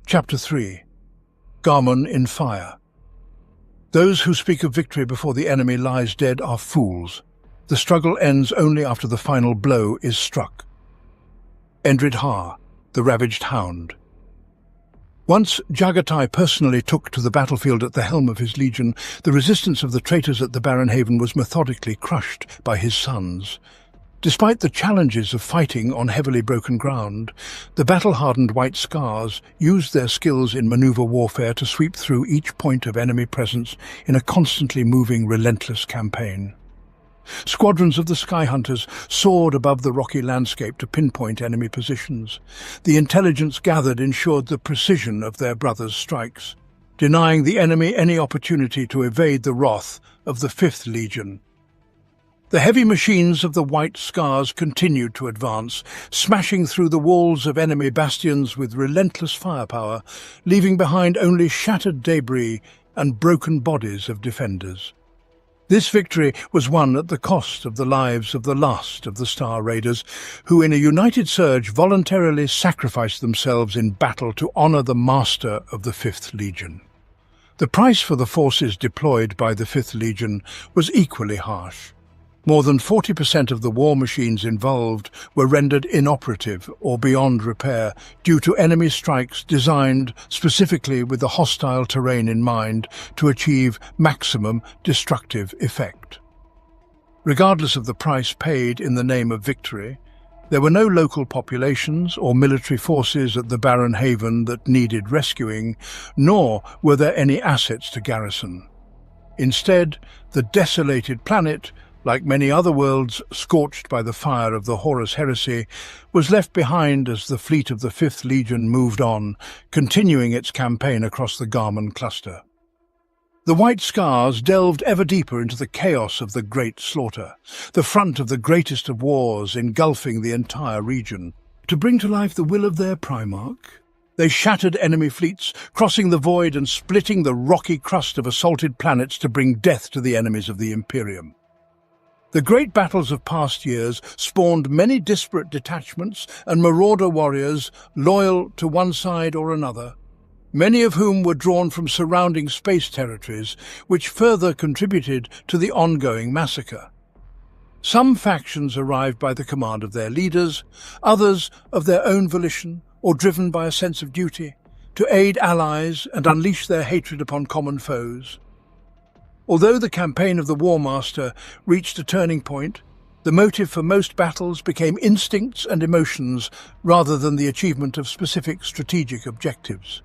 Chapter 3. Garmon in Fire. Those who speak of victory before the enemy lies dead are fools. The struggle ends only after the final blow is struck. Endred Har, the Ravaged Hound. Once Jagatai personally took to the battlefield at the helm of his legion, the resistance of the traitors at the Barren Haven was methodically crushed by his sons. Despite the challenges of fighting on heavily broken ground, the battle-hardened White Scars used their skills in maneuver warfare to sweep through each point of enemy presence in a constantly moving, relentless campaign. Squadrons of the Sky Hunters soared above the rocky landscape to pinpoint enemy positions. The intelligence gathered ensured the precision of their brothers' strikes, denying the enemy any opportunity to evade the wrath of the 5th Legion. The heavy machines of the White Scars continued to advance, smashing through the walls of enemy bastions with relentless firepower, leaving behind only shattered debris and broken bodies of defenders. This victory was won at the cost of the lives of the last of the Star Raiders, who in a united surge voluntarily sacrificed themselves in battle to honor the master of the 5th Legion. The price for the forces deployed by the 5th Legion was equally harsh. More than 40% of the war machines involved were rendered inoperative or beyond repair due to enemy strikes designed specifically with the hostile terrain in mind to achieve maximum destructive effect. Regardless of the price paid in the name of victory, there were no local populations or military forces at the Barren Haven that needed rescuing, nor were there any assets to garrison. Instead, the desolated planet, like many other worlds scorched by the fire of the Horus heresy, was left behind as the fleet of the 5th Legion moved on, continuing its campaign across the Garmon cluster. The White Scars delved ever deeper into the chaos of the Great Slaughter, the front of the greatest of wars engulfing the entire region. To bring to life the will of their Primarch, they shattered enemy fleets, crossing the void and splitting the rocky crust of assaulted planets to bring death to the enemies of the Imperium. The great battles of past years spawned many disparate detachments and marauder warriors loyal to one side or another, many of whom were drawn from surrounding space territories, which further contributed to the ongoing massacre. Some factions arrived by the command of their leaders, others of their own volition or driven by a sense of duty, to aid allies and unleash their hatred upon common foes. Although the campaign of the War Master reached a turning point, the motive for most battles became instincts and emotions rather than the achievement of specific strategic objectives.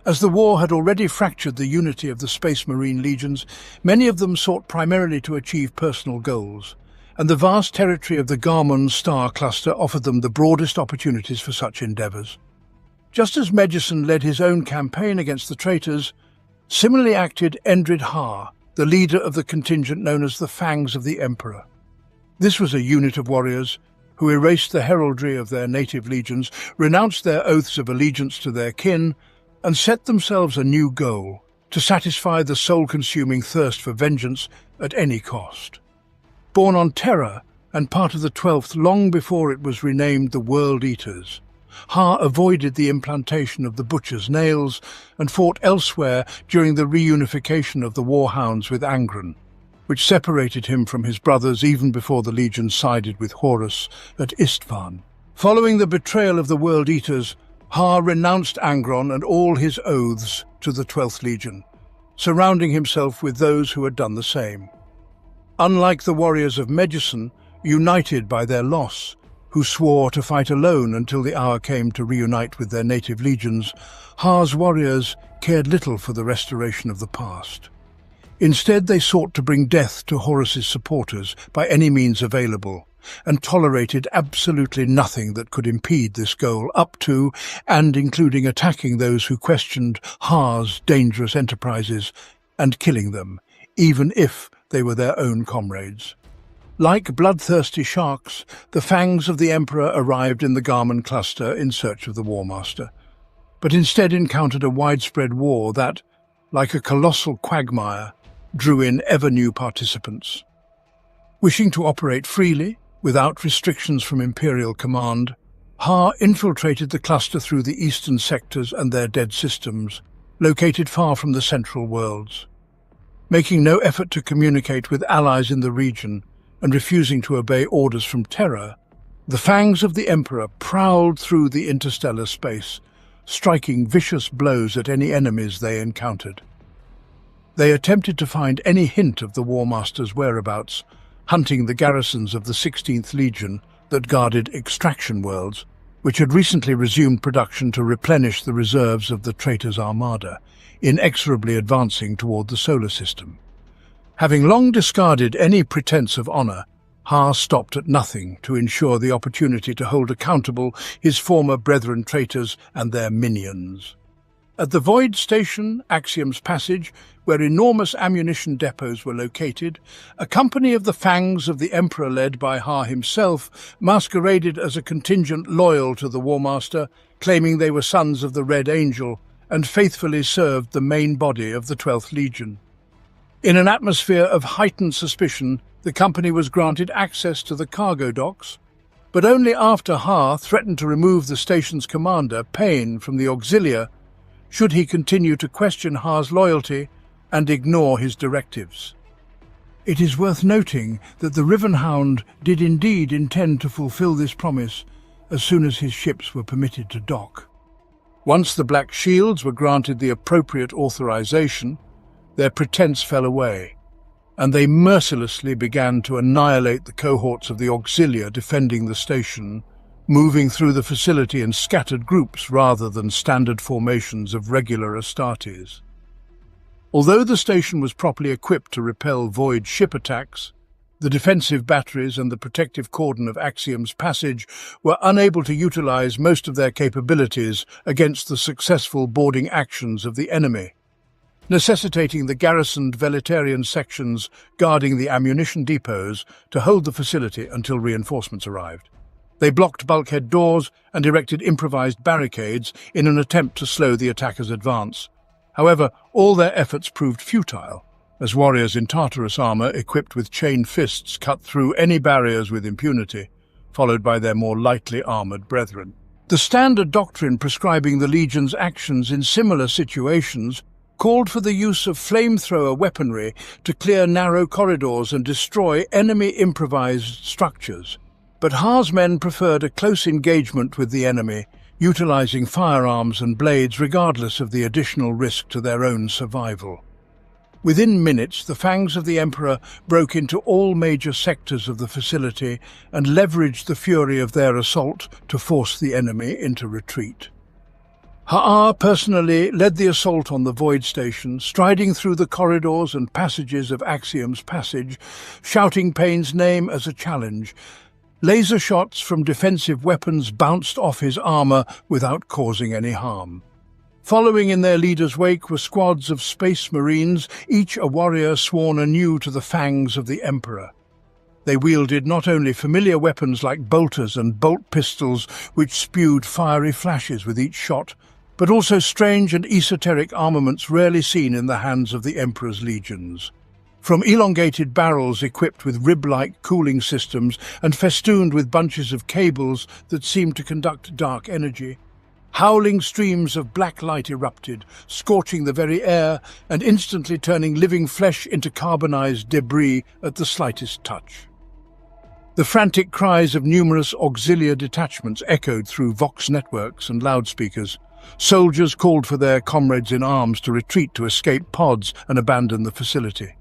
As the war had already fractured the unity of the Space Marine legions, many of them sought primarily to achieve personal goals, and the vast territory of the Garmon star cluster offered them the broadest opportunities for such endeavors. Just as Medicine led his own campaign against the traitors, similarly acted Endred Har, the leader of the contingent known as the Fangs of the Emperor. This was a unit of warriors who erased the heraldry of their native legions, renounced their oaths of allegiance to their kin, and set themselves a new goal, to satisfy the soul-consuming thirst for vengeance at any cost. Born on Terra and part of the 12th long before it was renamed the World Eaters, Har avoided the implantation of the Butcher's nails and fought elsewhere during the reunification of the Warhounds with Angron, which separated him from his brothers even before the Legion sided with Horus at Istvan. Following the betrayal of the World Eaters, Har renounced Angron and all his oaths to the 12th Legion, surrounding himself with those who had done the same. Unlike the warriors of Medicine, united by their loss, who swore to fight alone until the hour came to reunite with their native legions, Har's warriors cared little for the restoration of the past. Instead, they sought to bring death to Horus's supporters by any means available, and tolerated absolutely nothing that could impede this goal, up to and including attacking those who questioned Har's dangerous enterprises and killing them, even if they were their own comrades. Like bloodthirsty sharks, the Fangs of the Emperor arrived in the Garmon cluster in search of the War Master, but instead encountered a widespread war that, like a colossal quagmire, drew in ever-new participants. Wishing to operate freely, without restrictions from Imperial command, Ha infiltrated the cluster through the eastern sectors and their dead systems, located far from the central worlds. Making no effort to communicate with allies in the region and refusing to obey orders from Terra, the fangs of the Emperor prowled through the interstellar space, striking vicious blows at any enemies they encountered. They attempted to find any hint of the War Master's whereabouts, hunting the garrisons of the 16th Legion that guarded extraction worlds, which had recently resumed production to replenish the reserves of the traitor's armada, inexorably advancing toward the solar system. Having long discarded any pretense of honor, Ha stopped at nothing to ensure the opportunity to hold accountable his former brethren traitors and their minions. At the Void Station, Axiom's Passage, where enormous ammunition depots were located, a company of the Fangs of the Emperor led by Ha himself masqueraded as a contingent loyal to the War Master, claiming they were sons of the Red Angel and faithfully served the main body of the 12th Legion. In an atmosphere of heightened suspicion, the company was granted access to the cargo docks, but only after Ha threatened to remove the station's commander, Payne, from the Auxilia, should he continue to question Ha's loyalty and ignore his directives. It is worth noting that the Rivenhound did indeed intend to fulfill this promise as soon as his ships were permitted to dock. Once the Black Shields were granted the appropriate authorization, their pretense fell away, and they mercilessly began to annihilate the cohorts of the Auxilia defending the station, moving through the facility in scattered groups rather than standard formations of regular Astartes. Although the station was properly equipped to repel Void ship attacks, the defensive batteries and the protective cordon of Axiom's Passage were unable to utilize most of their capabilities against the successful boarding actions of the enemy, necessitating the garrisoned Veletarian sections guarding the ammunition depots to hold the facility until reinforcements arrived. They blocked bulkhead doors and erected improvised barricades in an attempt to slow the attackers' advance. However, all their efforts proved futile, as warriors in Tartarus armor equipped with chain fists cut through any barriers with impunity, followed by their more lightly armored brethren. The standard doctrine prescribing the Legion's actions in similar situations called for the use of flamethrower weaponry to clear narrow corridors and destroy enemy improvised structures. But Ha's men preferred a close engagement with the enemy, utilizing firearms and blades regardless of the additional risk to their own survival. Within minutes, the Fangs of the Emperor broke into all major sectors of the facility and leveraged the fury of their assault to force the enemy into retreat. Ha personally led the assault on the Void Station, striding through the corridors and passages of Axiom's Passage, shouting Payne's name as a challenge. Laser shots from defensive weapons bounced off his armor without causing any harm. Following in their leader's wake were squads of Space Marines, each a warrior sworn anew to the Fangs of the Emperor. They wielded not only familiar weapons like bolters and bolt pistols, which spewed fiery flashes with each shot, but also strange and esoteric armaments rarely seen in the hands of the Emperor's legions. From elongated barrels equipped with rib-like cooling systems and festooned with bunches of cables that seemed to conduct dark energy, howling streams of black light erupted, scorching the very air and instantly turning living flesh into carbonized debris at the slightest touch. The frantic cries of numerous auxiliary detachments echoed through Vox networks and loudspeakers. Soldiers called for their comrades in arms to retreat to escape pods and abandon the facility.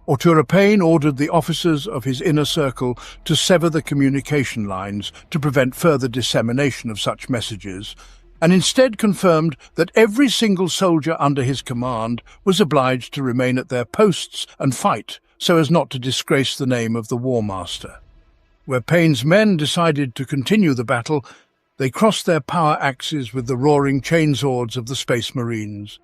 Artura Payne ordered the officers of his inner circle to sever the communication lines to prevent further dissemination of such messages, and instead confirmed that every single soldier under his command was obliged to remain at their posts and fight so as not to disgrace the name of the War Master. Where Payne's men decided to continue the battle, they crossed their power axes with the roaring chainswords of the Space Marines.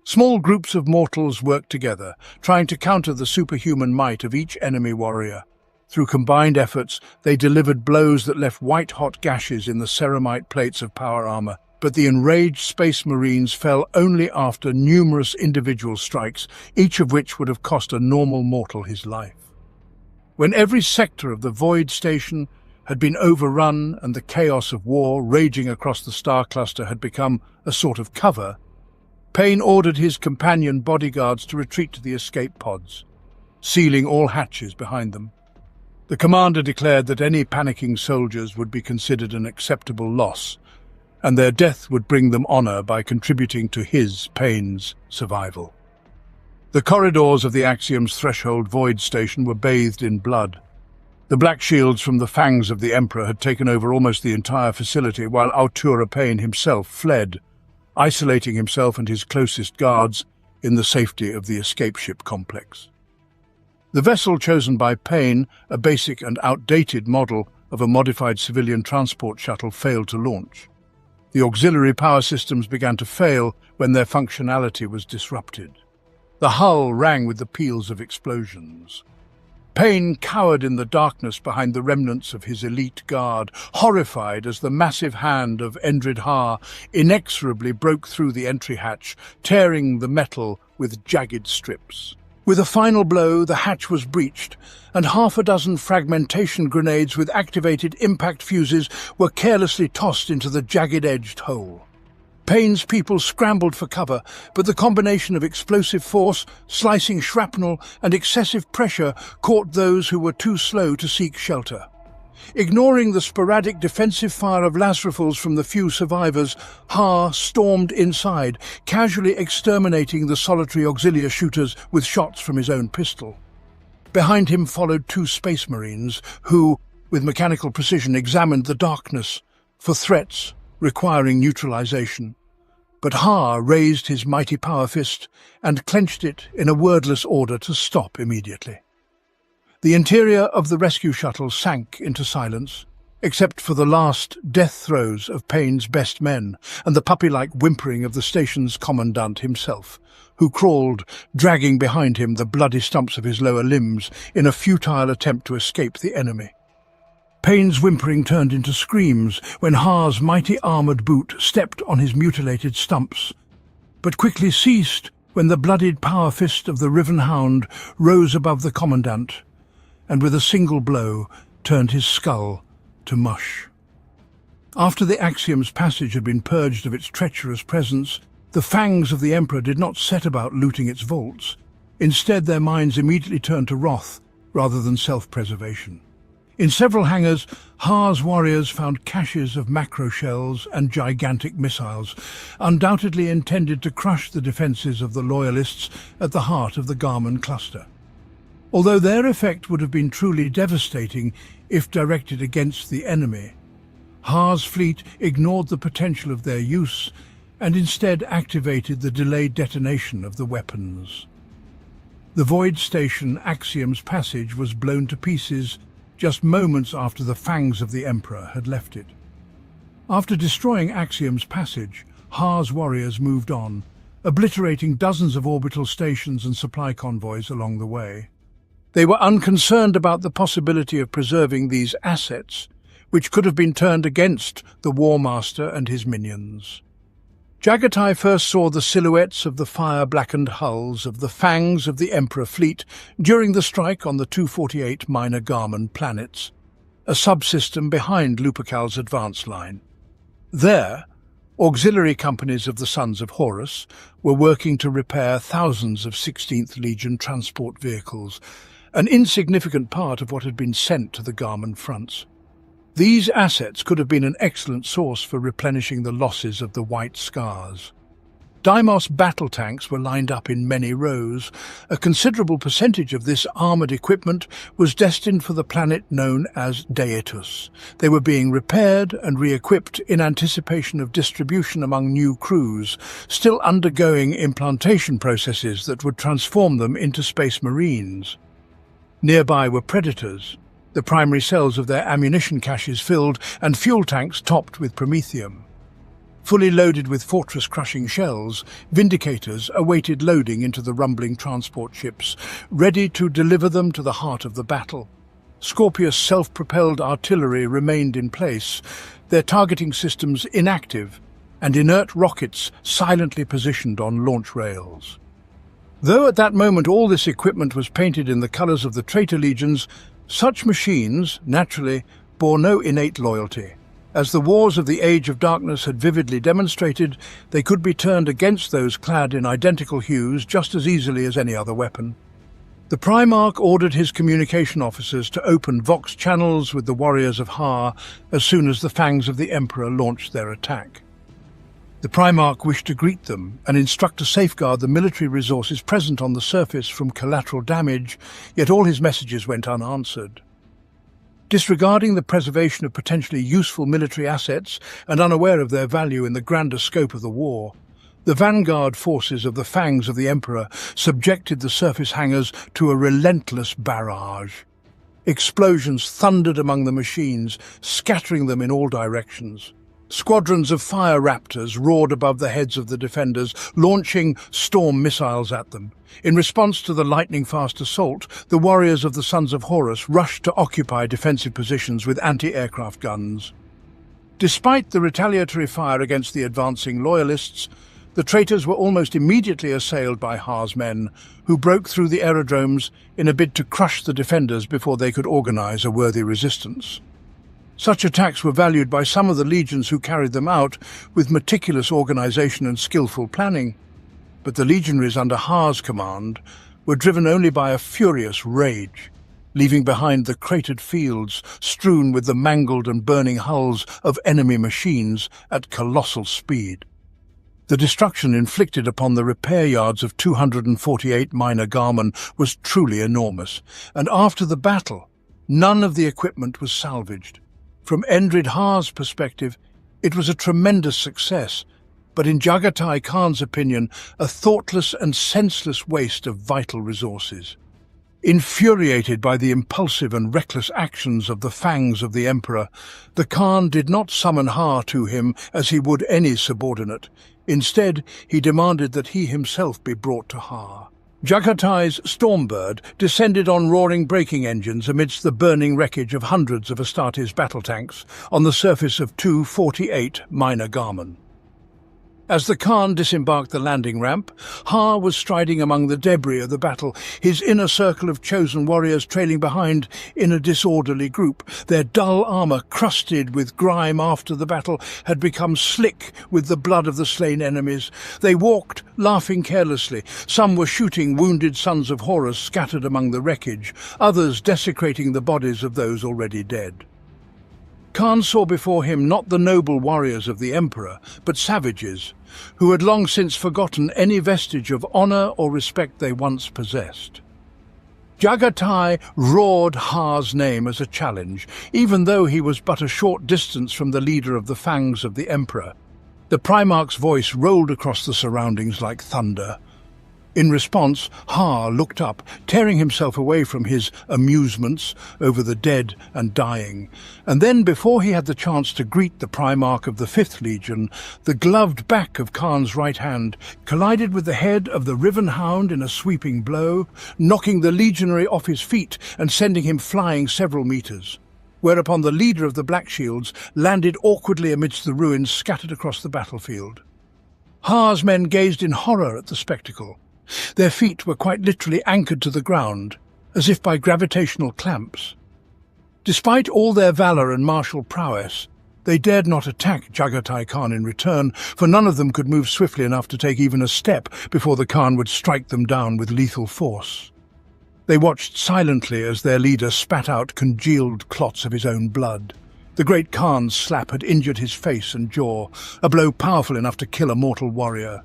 Small groups of mortals worked together, trying to counter the superhuman might of each enemy warrior. Through combined efforts, they delivered blows that left white-hot gashes in the ceramite plates of power armor, but the enraged Space Marines fell only after numerous individual strikes, each of which would have cost a normal mortal his life. When every sector of the Void Station had been overrun and the chaos of war raging across the star cluster had become a sort of cover, Payne ordered his companion bodyguards to retreat to the escape pods, sealing all hatches behind them. The commander declared that any panicking soldiers would be considered an acceptable loss, and their death would bring them honor by contributing to Payne's survival. The corridors of the Axiom's threshold void station were bathed in blood. The black shields from the fangs of the Emperor had taken over almost the entire facility, while Artura Payne himself fled, isolating himself and his closest guards in the safety of the escape ship complex. The vessel chosen by Payne, a basic and outdated model of a modified civilian transport shuttle, failed to launch. The auxiliary power systems began to fail when their functionality was disrupted. The hull rang with the peals of explosions. Payne cowered in the darkness behind the remnants of his elite guard, horrified as the massive hand of Endrid Har inexorably broke through the entry hatch, tearing the metal with jagged strips. With a final blow, the hatch was breached, and half a dozen fragmentation grenades with activated impact fuses were carelessly tossed into the jagged-edged hole. Payne's people scrambled for cover, but the combination of explosive force, slicing shrapnel, and excessive pressure caught those who were too slow to seek shelter. Ignoring the sporadic defensive fire of las rifles from the few survivors, Har stormed inside, casually exterminating the solitary auxiliary shooters with shots from his own pistol. Behind him followed two space marines who, with mechanical precision, examined the darkness for threats requiring neutralization. But Har raised his mighty power fist and clenched it in a wordless order to stop immediately. The interior of the rescue shuttle sank into silence, except for the last death throes of Payne's best men and the puppy-like whimpering of the station's commandant himself, who crawled, dragging behind him the bloody stumps of his lower limbs in a futile attempt to escape the enemy. Payne's whimpering turned into screams when Har's mighty armoured boot stepped on his mutilated stumps, but quickly ceased when the bloodied power fist of the Riven Hound rose above the commandant, and with a single blow turned his skull to mush. After the Axiom's passage had been purged of its treacherous presence, the fangs of the Emperor did not set about looting its vaults. Instead, their minds immediately turned to wrath rather than self-preservation. In several hangars, Har's warriors found caches of macro shells and gigantic missiles, undoubtedly intended to crush the defences of the Loyalists at the heart of the Garmon cluster. Although their effect would have been truly devastating if directed against the enemy, Har's fleet ignored the potential of their use and instead activated the delayed detonation of the weapons. The void station Axiom's passage was blown to pieces just moments after the fangs of the Emperor had left it. After destroying Axiom's passage, Har's warriors moved on, obliterating dozens of orbital stations and supply convoys along the way. They were unconcerned about the possibility of preserving these assets, which could have been turned against the War Master and his minions. Jagatai first saw the silhouettes of the fire-blackened hulls of the fangs of the Emperor fleet during the strike on the 248 minor Garmon planets, a subsystem behind Lupercal's advance line. There, auxiliary companies of the Sons of Horus were working to repair thousands of 16th Legion transport vehicles, an insignificant part of what had been sent to the Garmon fronts. These assets could have been an excellent source for replenishing the losses of the White Scars. Deimos battle tanks were lined up in many rows. A considerable percentage of this armoured equipment was destined for the planet known as Deetus. They were being repaired and re-equipped in anticipation of distribution among new crews, still undergoing implantation processes that would transform them into Space Marines. Nearby were Predators, the primary cells of their ammunition caches filled and fuel tanks topped with promethium. Fully loaded with fortress-crushing shells, Vindicators awaited loading into the rumbling transport ships, ready to deliver them to the heart of the battle. Scorpius self-propelled artillery remained in place, their targeting systems inactive, and inert rockets silently positioned on launch rails. Though at that moment all this equipment was painted in the colours of the traitor legions, such machines, naturally, bore no innate loyalty. As the wars of the Age of Darkness had vividly demonstrated, they could be turned against those clad in identical hues just as easily as any other weapon. The Primarch ordered his communication officers to open Vox channels with the warriors of Har as soon as the fangs of the Emperor launched their attack. The Primarch wished to greet them and instruct to safeguard the military resources present on the surface from collateral damage, yet all his messages went unanswered. Disregarding the preservation of potentially useful military assets and unaware of their value in the grander scope of the war, the vanguard forces of the Fangs of the Emperor subjected the surface hangars to a relentless barrage. Explosions thundered among the machines, scattering them in all directions. Squadrons of fire raptors roared above the heads of the defenders, launching storm missiles at them. In response to the lightning-fast assault, the warriors of the Sons of Horus rushed to occupy defensive positions with anti-aircraft guns. Despite the retaliatory fire against the advancing loyalists, the traitors were almost immediately assailed by Har's men, who broke through the aerodromes in a bid to crush the defenders before they could organize a worthy resistance. Such attacks were valued by some of the legions who carried them out with meticulous organization and skillful planning, but the legionaries under Har's command were driven only by a furious rage, leaving behind the cratered fields strewn with the mangled and burning hulls of enemy machines at colossal speed. The destruction inflicted upon the repair yards of 248 Beta-Garmon was truly enormous, and after the battle, none of the equipment was salvaged. From Endrid Har's perspective, it was a tremendous success, but in Jagatai Khan's opinion, a thoughtless and senseless waste of vital resources. Infuriated by the impulsive and reckless actions of the Fangs of the Emperor, the Khan did not summon Har to him as he would any subordinate. Instead, he demanded that he himself be brought to Har. Jagatai's Stormbird descended on roaring braking engines amidst the burning wreckage of hundreds of Astartes battle tanks on the surface of 248 Beta-Garmon. As the Khan disembarked the landing ramp, Har was striding among the debris of the battle, his inner circle of chosen warriors trailing behind in a disorderly group. Their dull armor, crusted with grime after the battle, had become slick with the blood of the slain enemies. They walked, laughing carelessly. Some were shooting wounded Sons of Horus scattered among the wreckage, others desecrating the bodies of those already dead. Khan saw before him not the noble warriors of the Emperor, but savages, who had long since forgotten any vestige of honor or respect they once possessed. Jagatai roared Har's name as a challenge, even though he was but a short distance from the leader of the Fangs of the Emperor. The Primarch's voice rolled across the surroundings like thunder. In response, Har looked up, tearing himself away from his amusements over the dead and dying. And then, before he had the chance to greet the Primarch of the 5th Legion, the gloved back of Khan's right hand collided with the head of the Riven Hound in a sweeping blow, knocking the legionary off his feet and sending him flying several meters. Whereupon the leader of the Black Shields landed awkwardly amidst the ruins scattered across the battlefield. Har's men gazed in horror at the spectacle. Their feet were quite literally anchored to the ground, as if by gravitational clamps. Despite all their valor and martial prowess, they dared not attack Jagatai Khan in return, for none of them could move swiftly enough to take even a step before the Khan would strike them down with lethal force. They watched silently as their leader spat out congealed clots of his own blood. The great Khan's slap had injured his face and jaw, a blow powerful enough to kill a mortal warrior.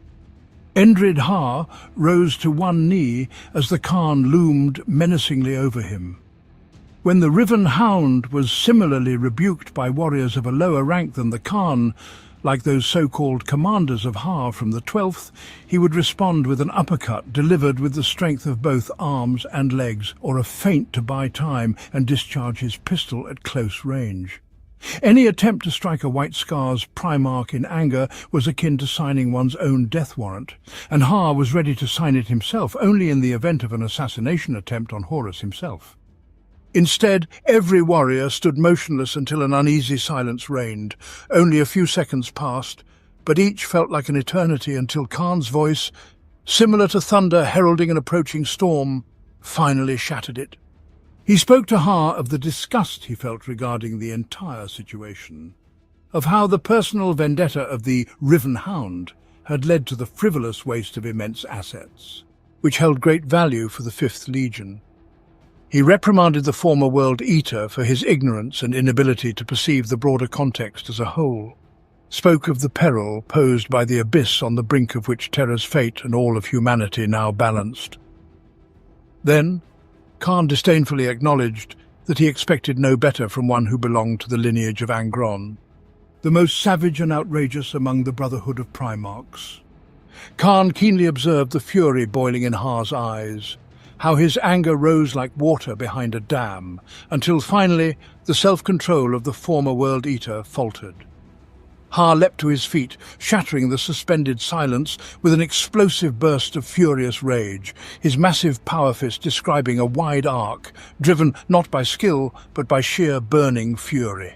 Endrid Har rose to one knee as the Khan loomed menacingly over him. When the Riven Hound was similarly rebuked by warriors of a lower rank than the Khan, like those so-called commanders of Har from the 12th, he would respond with an uppercut delivered with the strength of both arms and legs, or a feint to buy time and discharge his pistol at close range. Any attempt to strike a White Scar's Primarch in anger was akin to signing one's own death warrant, and Har was ready to sign it himself only in the event of an assassination attempt on Horus himself. Instead, every warrior stood motionless until an uneasy silence reigned. Only a few seconds passed, but each felt like an eternity until Khan's voice, similar to thunder heralding an approaching storm, finally shattered it. He spoke to Ha of the disgust he felt regarding the entire situation, of how the personal vendetta of the Riven Hound had led to the frivolous waste of immense assets, which held great value for the Fifth Legion. He reprimanded the former World Eater for his ignorance and inability to perceive the broader context as a whole, spoke of the peril posed by the abyss on the brink of which Terra's fate and all of humanity now balanced. Then, Khan disdainfully acknowledged that he expected no better from one who belonged to the lineage of Angron, the most savage and outrageous among the Brotherhood of Primarchs. Khan keenly observed the fury boiling in Ha's eyes, how his anger rose like water behind a dam, until finally the self-control of the former World Eater faltered. Ha leapt to his feet, shattering the suspended silence with an explosive burst of furious rage, his massive power fist describing a wide arc, driven not by skill but by sheer burning fury.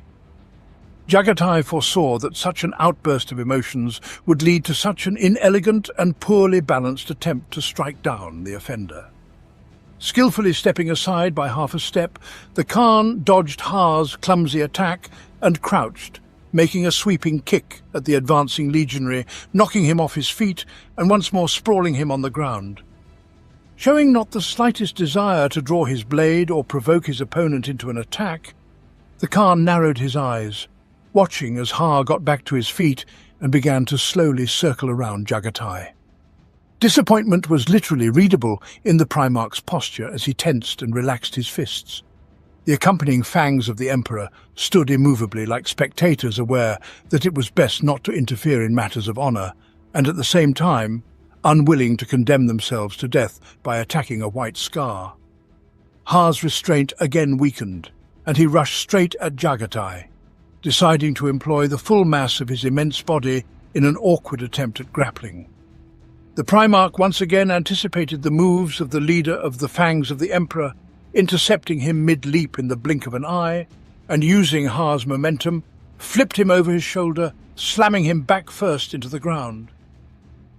Jagatai foresaw that such an outburst of emotions would lead to such an inelegant and poorly balanced attempt to strike down the offender. Skillfully stepping aside by half a step, the Khan dodged Ha's clumsy attack and crouched, making a sweeping kick at the advancing legionary, knocking him off his feet and once more sprawling him on the ground. Showing not the slightest desire to draw his blade or provoke his opponent into an attack, the Khan narrowed his eyes, watching as Ha got back to his feet and began to slowly circle around Jagatai. Disappointment was literally readable in the Primarch's posture as he tensed and relaxed his fists. The accompanying fangs of the Emperor stood immovably like spectators aware that it was best not to interfere in matters of honor, and at the same time unwilling to condemn themselves to death by attacking a white scar. Ha's restraint again weakened, and he rushed straight at Jagatai, deciding to employ the full mass of his immense body in an awkward attempt at grappling. The Primarch once again anticipated the moves of the leader of the Fangs of the Emperor, intercepting him mid-leap in the blink of an eye, and using Ha's momentum, flipped him over his shoulder, slamming him back first into the ground.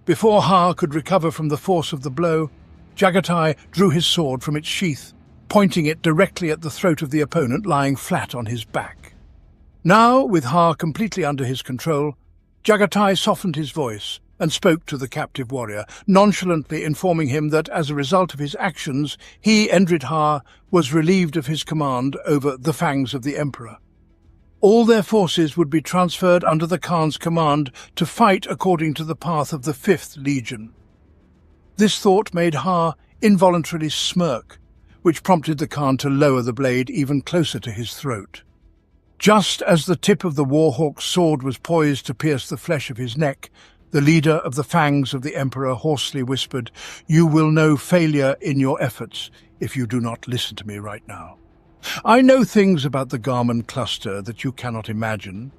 Before Ha could recover from the force of the blow, Jagatai drew his sword from its sheath, pointing it directly at the throat of the opponent lying flat on his back. Now, with Ha completely under his control, Jagatai softened his voice and spoke to the captive warrior, nonchalantly informing him that as a result of his actions, he, Endrid Ha, was relieved of his command over the Fangs of the Emperor. All their forces would be transferred under the Khan's command to fight according to the path of the Fifth Legion. This thought made Ha involuntarily smirk, which prompted the Khan to lower the blade even closer to his throat. Just as the tip of the Warhawk's sword was poised to pierce the flesh of his neck, the leader of the Fangs of the Emperor hoarsely whispered, "You will know failure in your efforts if you do not listen to me right now. I know things about the Garmon cluster that you cannot imagine.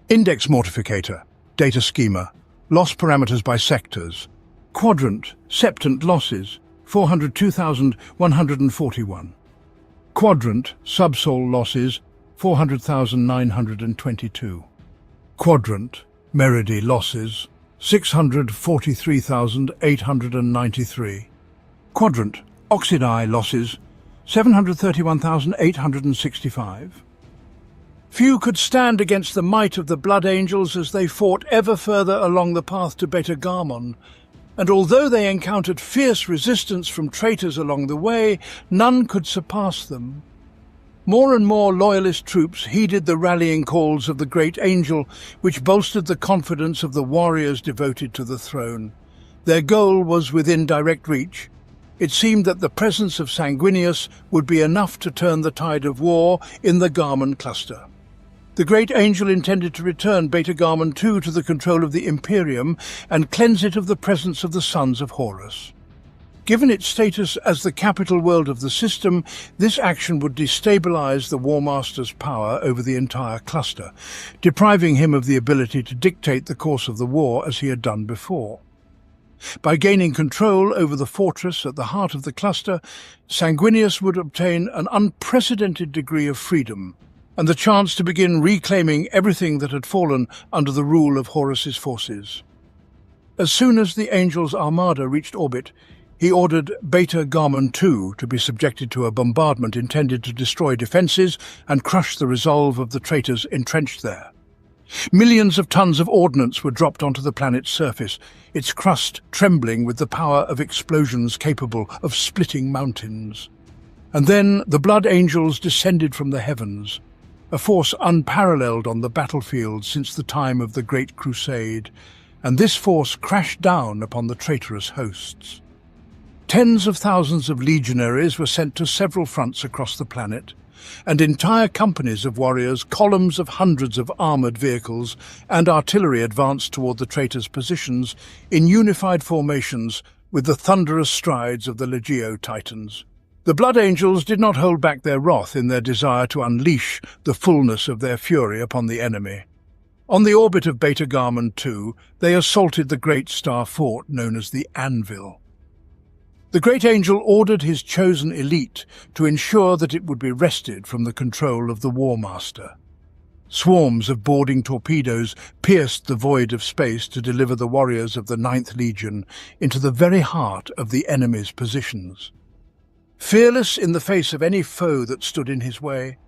Index mortificator, data schema, loss parameters by sectors, quadrant, septant losses, 402,141. Quadrant, subsol losses, 400,922. Quadrant, Meridi losses, 643,893. Quadrant, Oxidai losses, 731,865. Few could stand against the might of the Blood Angels as they fought ever further along the path to Beta-Garmon, and although they encountered fierce resistance from traitors along the way, none could surpass them. More and more loyalist troops heeded the rallying calls of the Great Angel, which bolstered the confidence of the warriors devoted to the throne. Their goal was within direct reach. It seemed that the presence of Sanguinius would be enough to turn the tide of war in the Garmon cluster. The Great Angel intended to return Beta-Garmon II to the control of the Imperium and cleanse it of the presence of the Sons of Horus. Given its status as the capital world of the system, this action would destabilize the War Master's power over the entire cluster, depriving him of the ability to dictate the course of the war as he had done before. By gaining control over the fortress at the heart of the cluster, Sanguinius would obtain an unprecedented degree of freedom and the chance to begin reclaiming everything that had fallen under the rule of Horus's forces. As soon as the Angel's armada reached orbit, He ordered Beta-Garmon II to be subjected to a bombardment intended to destroy defences and crush the resolve of the traitors entrenched there. Millions of tons of ordnance were dropped onto the planet's surface, its crust trembling with the power of explosions capable of splitting mountains. And then the Blood Angels descended from the heavens, a force unparalleled on the battlefield since the time of the Great Crusade, and this force crashed down upon the traitorous hosts. Tens of thousands of legionaries were sent to several fronts across the planet, and entire companies of warriors, columns of hundreds of armoured vehicles, and artillery advanced toward the traitors' positions in unified formations with the thunderous strides of the Legio Titans. The Blood Angels did not hold back their wrath in their desire to unleash the fullness of their fury upon the enemy. On the orbit of Beta-Garmon II, they assaulted the great star fort known as the Anvil. The Great Angel ordered his chosen elite to ensure that it would be wrested from the control of the War Master. Swarms of boarding torpedoes pierced the void of space to deliver the warriors of the 9th Legion into the very heart of the enemy's positions. Fearless in the face of any foe that stood in his way,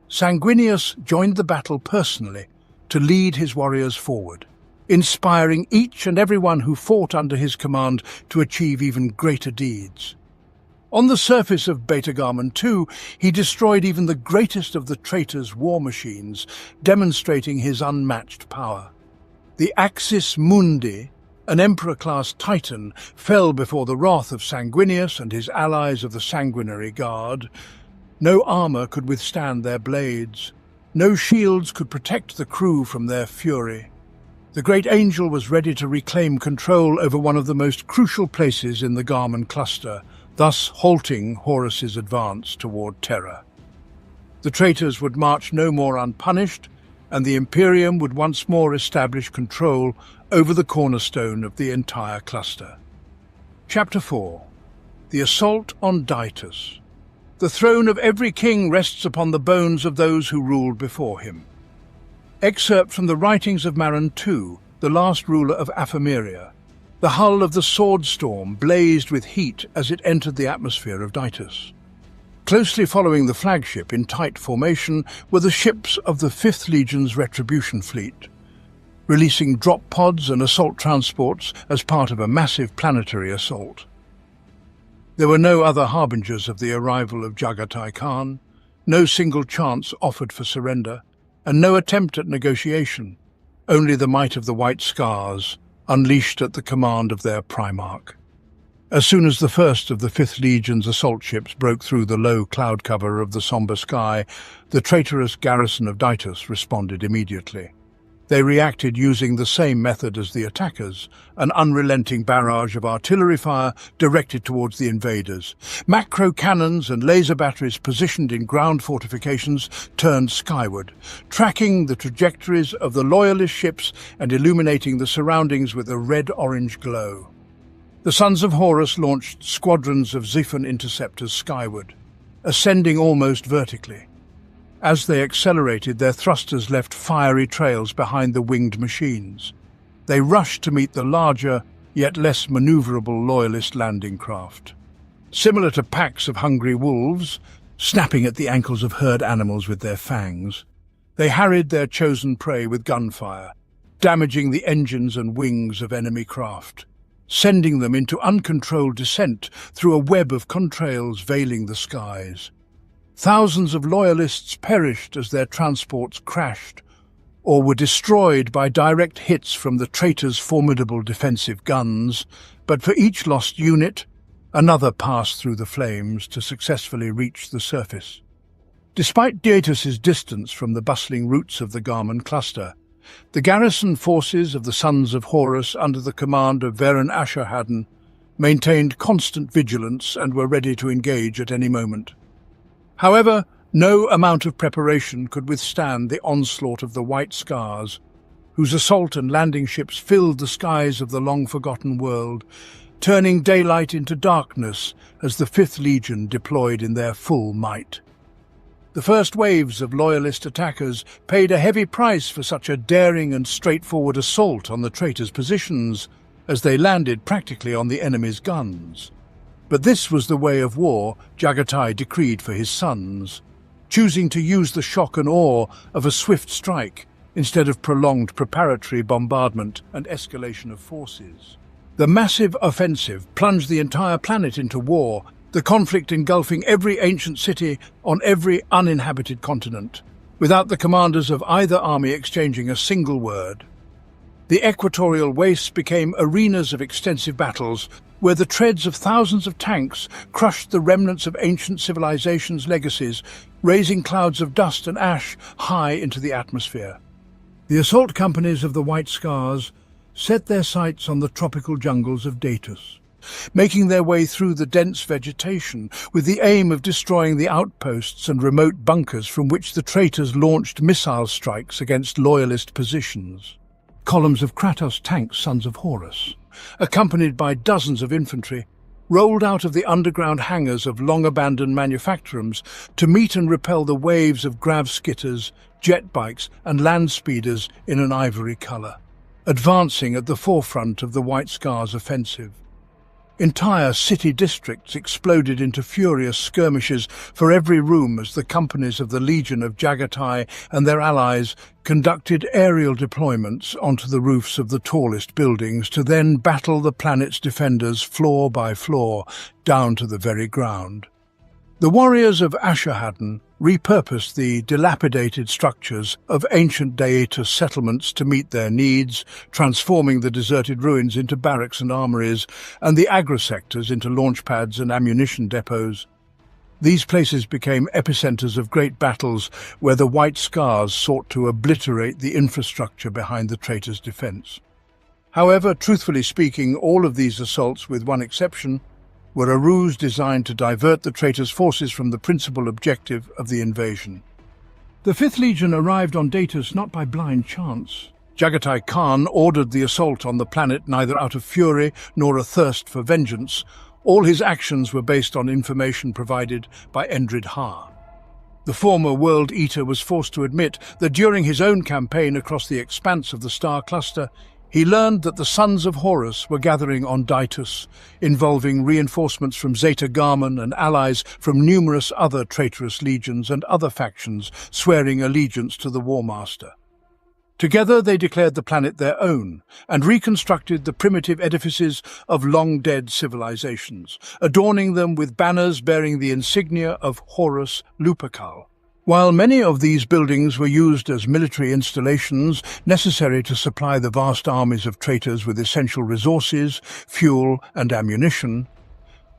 Sanguinius joined the battle personally to lead his warriors forward, inspiring each and every one who fought under his command to achieve even greater deeds. On the surface of Beta-Garmon II, he destroyed even the greatest of the traitors' war machines, demonstrating his unmatched power. The Axis Mundi, an Emperor-class Titan, fell before the wrath of Sanguinius and his allies of the Sanguinary Guard. No armour could withstand their blades. No shields could protect the crew from their fury. The Great Angel was ready to reclaim control over one of the most crucial places in the Garmon cluster, thus halting Horus's advance toward Terra. The traitors would march no more unpunished, and the Imperium would once more establish control over the cornerstone of the entire cluster. Chapter 4. The Assault on Daetus. The throne of every king rests upon the bones of those who ruled before him. Excerpt from the writings of Maron II, the last ruler of Aphameria. The hull of the Sword Storm blazed with heat as it entered the atmosphere of Daetus. Closely following the flagship in tight formation were the ships of the 5th Legion's Retribution Fleet, releasing drop pods and assault transports as part of a massive planetary assault. There were no other harbingers of the arrival of Jagatai Khan, no single chance offered for surrender, and no attempt at negotiation, only the might of the White Scars, unleashed at the command of their Primarch. As soon as the first of the 5th Legion's assault ships broke through the low cloud cover of the sombre sky, the traitorous garrison of Daetus responded immediately. They reacted using the same method as the attackers, an unrelenting barrage of artillery fire directed towards the invaders. Macro cannons and laser batteries positioned in ground fortifications turned skyward, tracking the trajectories of the loyalist ships and illuminating the surroundings with a red-orange glow. The Sons of Horus launched squadrons of Xiphon interceptors skyward, ascending almost vertically. As they accelerated, their thrusters left fiery trails behind the winged machines. They rushed to meet the larger, yet less maneuverable Loyalist landing craft. Similar to packs of hungry wolves, snapping at the ankles of herd animals with their fangs, they harried their chosen prey with gunfire, damaging the engines and wings of enemy craft, sending them into uncontrolled descent through a web of contrails veiling the skies. Thousands of Loyalists perished as their transports crashed, or were destroyed by direct hits from the traitors' formidable defensive guns, but for each lost unit, another passed through the flames to successfully reach the surface. Despite Daetus's distance from the bustling roots of the Garmon cluster, the garrison forces of the Sons of Horus under the command of Varen Ashurhaddon maintained constant vigilance and were ready to engage at any moment. However, no amount of preparation could withstand the onslaught of the White Scars, whose assault and landing ships filled the skies of the long-forgotten world, turning daylight into darkness as the 5th Legion deployed in their full might. The first waves of Loyalist attackers paid a heavy price for such a daring and straightforward assault on the traitors' positions, as they landed practically on the enemy's guns. But this was the way of war Jagatai decreed for his sons, choosing to use the shock and awe of a swift strike instead of prolonged preparatory bombardment and escalation of forces. The massive offensive plunged the entire planet into war, the conflict engulfing every ancient city on every uninhabited continent, without the commanders of either army exchanging a single word. The equatorial wastes became arenas of extensive battles, where the treads of thousands of tanks crushed the remnants of ancient civilizations' legacies, raising clouds of dust and ash high into the atmosphere. The assault companies of the White Scars set their sights on the tropical jungles of Datus, making their way through the dense vegetation with the aim of destroying the outposts and remote bunkers from which the traitors launched missile strikes against loyalist positions. Columns of Kratos tanks, sons of Horus, accompanied by dozens of infantry, rolled out of the underground hangars of long-abandoned manufactorums to meet and repel the waves of grav skitters, jet bikes and land speeders in an ivory colour, advancing at the forefront of the White Scars offensive. Entire city districts exploded into furious skirmishes for every room as the companies of the Legion of Jagatai and their allies conducted aerial deployments onto the roofs of the tallest buildings to then battle the planet's defenders floor by floor down to the very ground. The warriors of Ashurhaddon repurposed the dilapidated structures of ancient Daetus settlements to meet their needs, transforming the deserted ruins into barracks and armories, and the agri-sectors into launch pads and ammunition depots. These places became epicenters of great battles where the White Scars sought to obliterate the infrastructure behind the traitors' defense. However, truthfully speaking, all of these assaults, with one exception, were a ruse designed to divert the traitors' forces from the principal objective of the invasion. The 5th Legion arrived on Datus not by blind chance. Jagatai Khan ordered the assault on the planet neither out of fury nor a thirst for vengeance. All his actions were based on information provided by Endrid Ha. The former World Eater was forced to admit that during his own campaign across the expanse of the star cluster, he learned that the Sons of Horus were gathering on Datus, involving reinforcements from Beta-Garmon and allies from numerous other traitorous legions and other factions swearing allegiance to the War Master. Together they declared the planet their own and reconstructed the primitive edifices of long-dead civilizations, adorning them with banners bearing the insignia of Horus Lupercal. While many of these buildings were used as military installations necessary to supply the vast armies of traitors with essential resources, fuel and ammunition,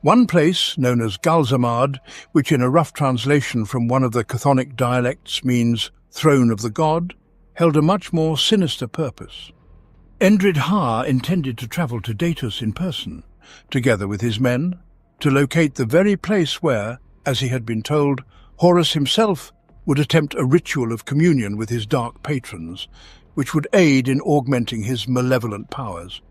one place, known as Galzamad, which in a rough translation from one of the Chthonic dialects means throne of the god, held a much more sinister purpose. Endrid Ha intended to travel to Datus in person, together with his men, to locate the very place where, as he had been told, Horus himself would attempt a ritual of communion with his dark patrons, which would aid in augmenting his malevolent powers.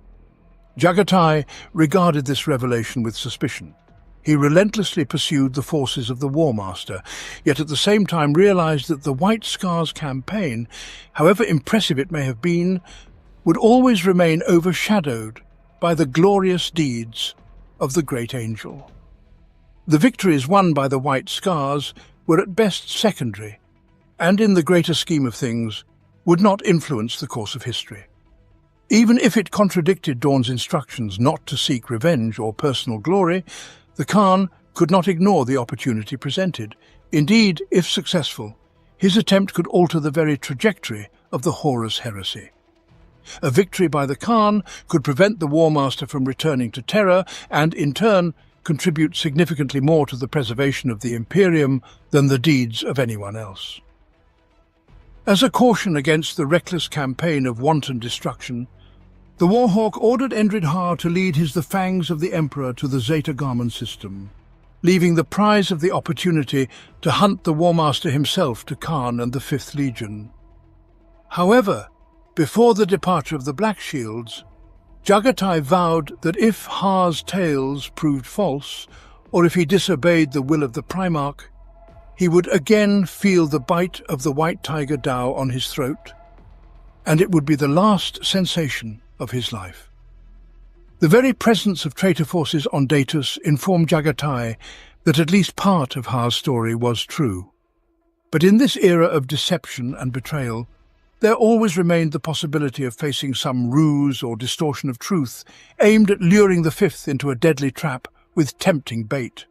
Jagatai regarded this revelation with suspicion. He relentlessly pursued the forces of the War Master, yet at the same time realized that the White Scars campaign, however impressive it may have been, would always remain overshadowed by the glorious deeds of the Great Angel. The victories won by the White Scars were at best secondary, and in the greater scheme of things, would not influence the course of history. Even if it contradicted Dawn's instructions not to seek revenge or personal glory, the Khan could not ignore the opportunity presented. Indeed, if successful, his attempt could alter the very trajectory of the Horus heresy. A victory by the Khan could prevent the War Master from returning to Terra and, in turn, contribute significantly more to the preservation of the Imperium than the deeds of anyone else. As a caution against the reckless campaign of wanton destruction, the Warhawk ordered Endrid Ha to lead the Fangs of the Emperor to the Beta-Garmon system, leaving the prize of the opportunity to hunt the War Master himself to Khan and the 5th Legion. However, before the departure of the Black Shields, Jagatai vowed that if Ha's tales proved false, or if he disobeyed the will of the Primarch, he would again feel the bite of the White Tiger Dao on his throat, and it would be the last sensation of his life. The very presence of traitor forces on Datus informed Jagatai that at least part of Ha's story was true. But in this era of deception and betrayal, there always remained the possibility of facing some ruse or distortion of truth aimed at luring the Fifth into a deadly trap with tempting bait.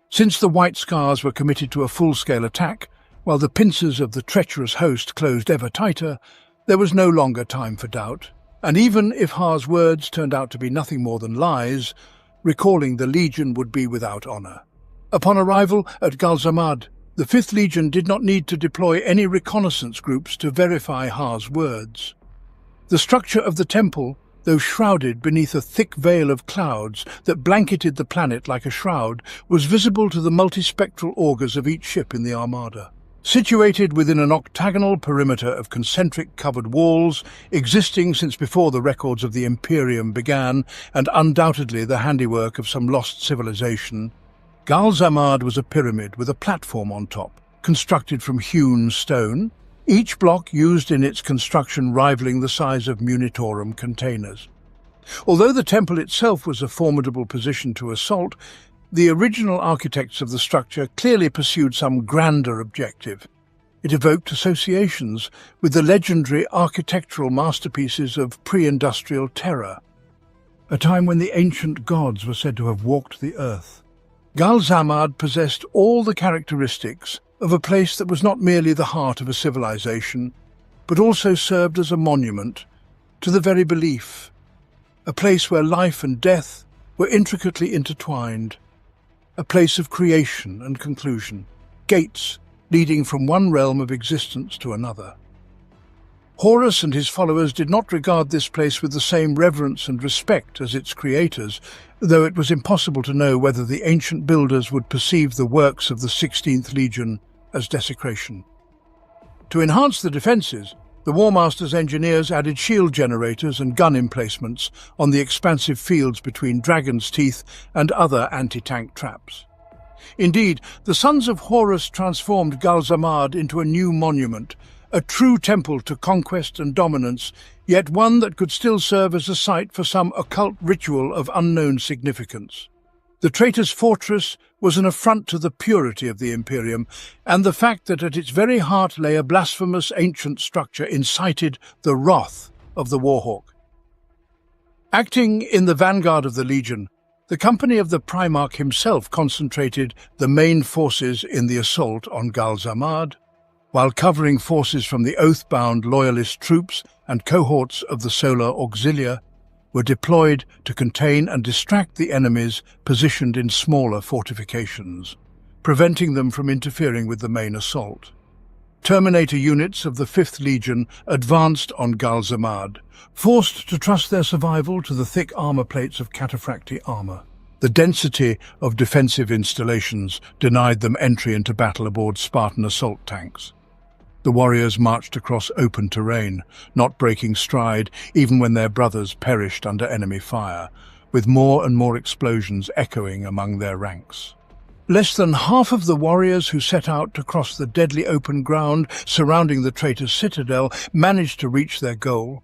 Since the White Scars were committed to a full-scale attack, while the pincers of the treacherous host closed ever tighter, there was no longer time for doubt, and even if Ha's words turned out to be nothing more than lies, recalling the Legion would be without honour. Upon arrival at Galzamad, the Fifth Legion did not need to deploy any reconnaissance groups to verify Ha's words. The structure of the temple, though shrouded beneath a thick veil of clouds that blanketed the planet like a shroud, was visible to the multispectral augers of each ship in the armada. Situated within an octagonal perimeter of concentric covered walls, existing since before the records of the Imperium began, and undoubtedly the handiwork of some lost civilization, Galzamad was a pyramid with a platform on top, constructed from hewn stone, each block used in its construction rivaling the size of munitorum containers. Although the temple itself was a formidable position to assault, the original architects of the structure clearly pursued some grander objective. It evoked associations with the legendary architectural masterpieces of pre-industrial terror, a time when the ancient gods were said to have walked the earth. Galzamad possessed all the characteristics of a place that was not merely the heart of a civilization, but also served as a monument to the very belief, a place where life and death were intricately intertwined, a place of creation and conclusion, gates leading from one realm of existence to another. Horus and his followers did not regard this place with the same reverence and respect as its creators, though it was impossible to know whether the ancient builders would perceive the works of the 16th Legion as desecration. To enhance the defences, the War Master's engineers added shield generators and gun emplacements on the expansive fields between Dragon's Teeth and other anti-tank traps. Indeed, the Sons of Horus transformed Galzamad into a new monument, a true temple to conquest and dominance, yet one that could still serve as a site for some occult ritual of unknown significance. The traitor's fortress was an affront to the purity of the Imperium, and the fact that at its very heart lay a blasphemous ancient structure incited the wrath of the Warhawk. Acting in the vanguard of the Legion, the company of the Primarch himself concentrated the main forces in the assault on Galzamad, while covering forces from the oath-bound Loyalist troops and cohorts of the Solar Auxilia were deployed to contain and distract the enemies positioned in smaller fortifications, preventing them from interfering with the main assault. Terminator units of the 5th Legion advanced on Galzamad, forced to trust their survival to the thick armor plates of cataphracti armor. The density of defensive installations denied them entry into battle aboard Spartan assault tanks. The warriors marched across open terrain, not breaking stride even when their brothers perished under enemy fire, with more and more explosions echoing among their ranks. Less than half of the warriors who set out to cross the deadly open ground surrounding the traitor's citadel managed to reach their goal.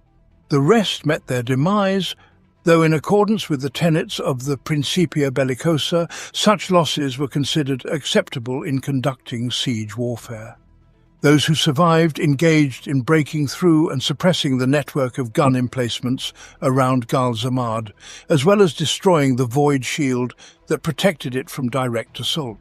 The rest met their demise, though in accordance with the tenets of the Principia Bellicosa, such losses were considered acceptable in conducting siege warfare. Those who survived engaged in breaking through and suppressing the network of gun emplacements around Galzamad, as well as destroying the void shield that protected it from direct assault.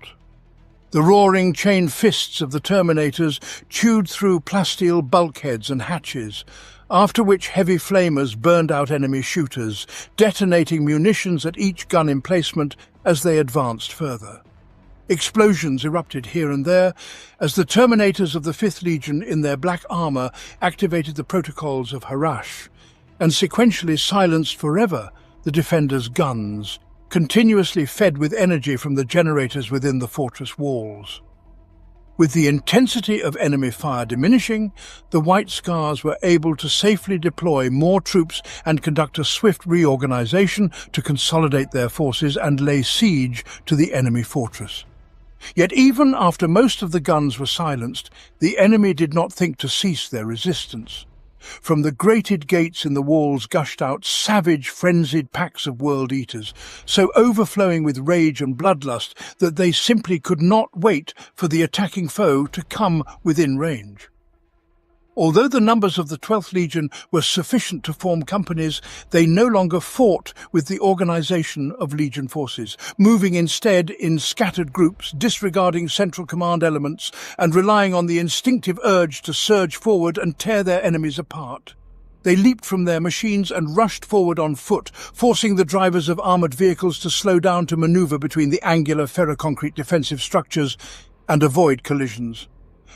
The roaring chain fists of the Terminators chewed through plasteel bulkheads and hatches, after which heavy flamers burned out enemy shooters, detonating munitions at each gun emplacement as they advanced further. Explosions erupted here and there as the Terminators of the 5th Legion in their black armor activated the protocols of Harash and sequentially silenced forever the defenders' guns, continuously fed with energy from the generators within the fortress walls. With the intensity of enemy fire diminishing, the White Scars were able to safely deploy more troops and conduct a swift reorganization to consolidate their forces and lay siege to the enemy fortress. Yet even after most of the guns were silenced, the enemy did not think to cease their resistance. From the grated gates in the walls gushed out savage, frenzied packs of world eaters, so overflowing with rage and bloodlust that they simply could not wait for the attacking foe to come within range. Although the numbers of the 12th Legion were sufficient to form companies, they no longer fought with the organization of Legion forces, moving instead in scattered groups, disregarding central command elements and relying on the instinctive urge to surge forward and tear their enemies apart. They leaped from their machines and rushed forward on foot, forcing the drivers of armoured vehicles to slow down to manoeuvre between the angular ferroconcrete defensive structures and avoid collisions.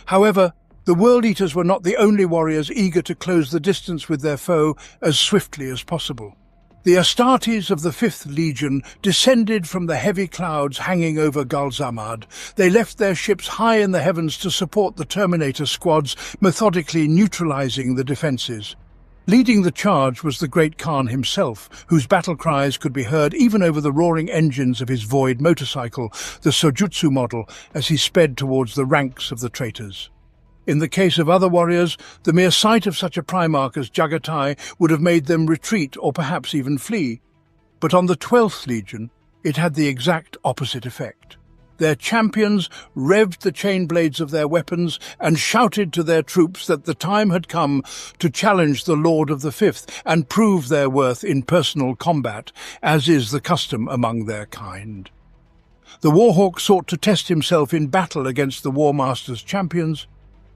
However, the World Eaters were not the only warriors eager to close the distance with their foe as swiftly as possible. The Astartes of the 5th Legion descended from the heavy clouds hanging over Galzamad. They left their ships high in the heavens to support the Terminator squads, methodically neutralizing the defenses. Leading the charge was the great Khan himself, whose battle cries could be heard even over the roaring engines of his Void motorcycle, the Sojutsu model, as he sped towards the ranks of the traitors. In the case of other warriors, the mere sight of such a Primarch as Jagatai would have made them retreat or perhaps even flee. But on the 12th Legion, it had the exact opposite effect. Their champions revved the chain blades of their weapons and shouted to their troops that the time had come to challenge the Lord of the 5th and prove their worth in personal combat, as is the custom among their kind. The Warhawk sought to test himself in battle against the War Master's champions,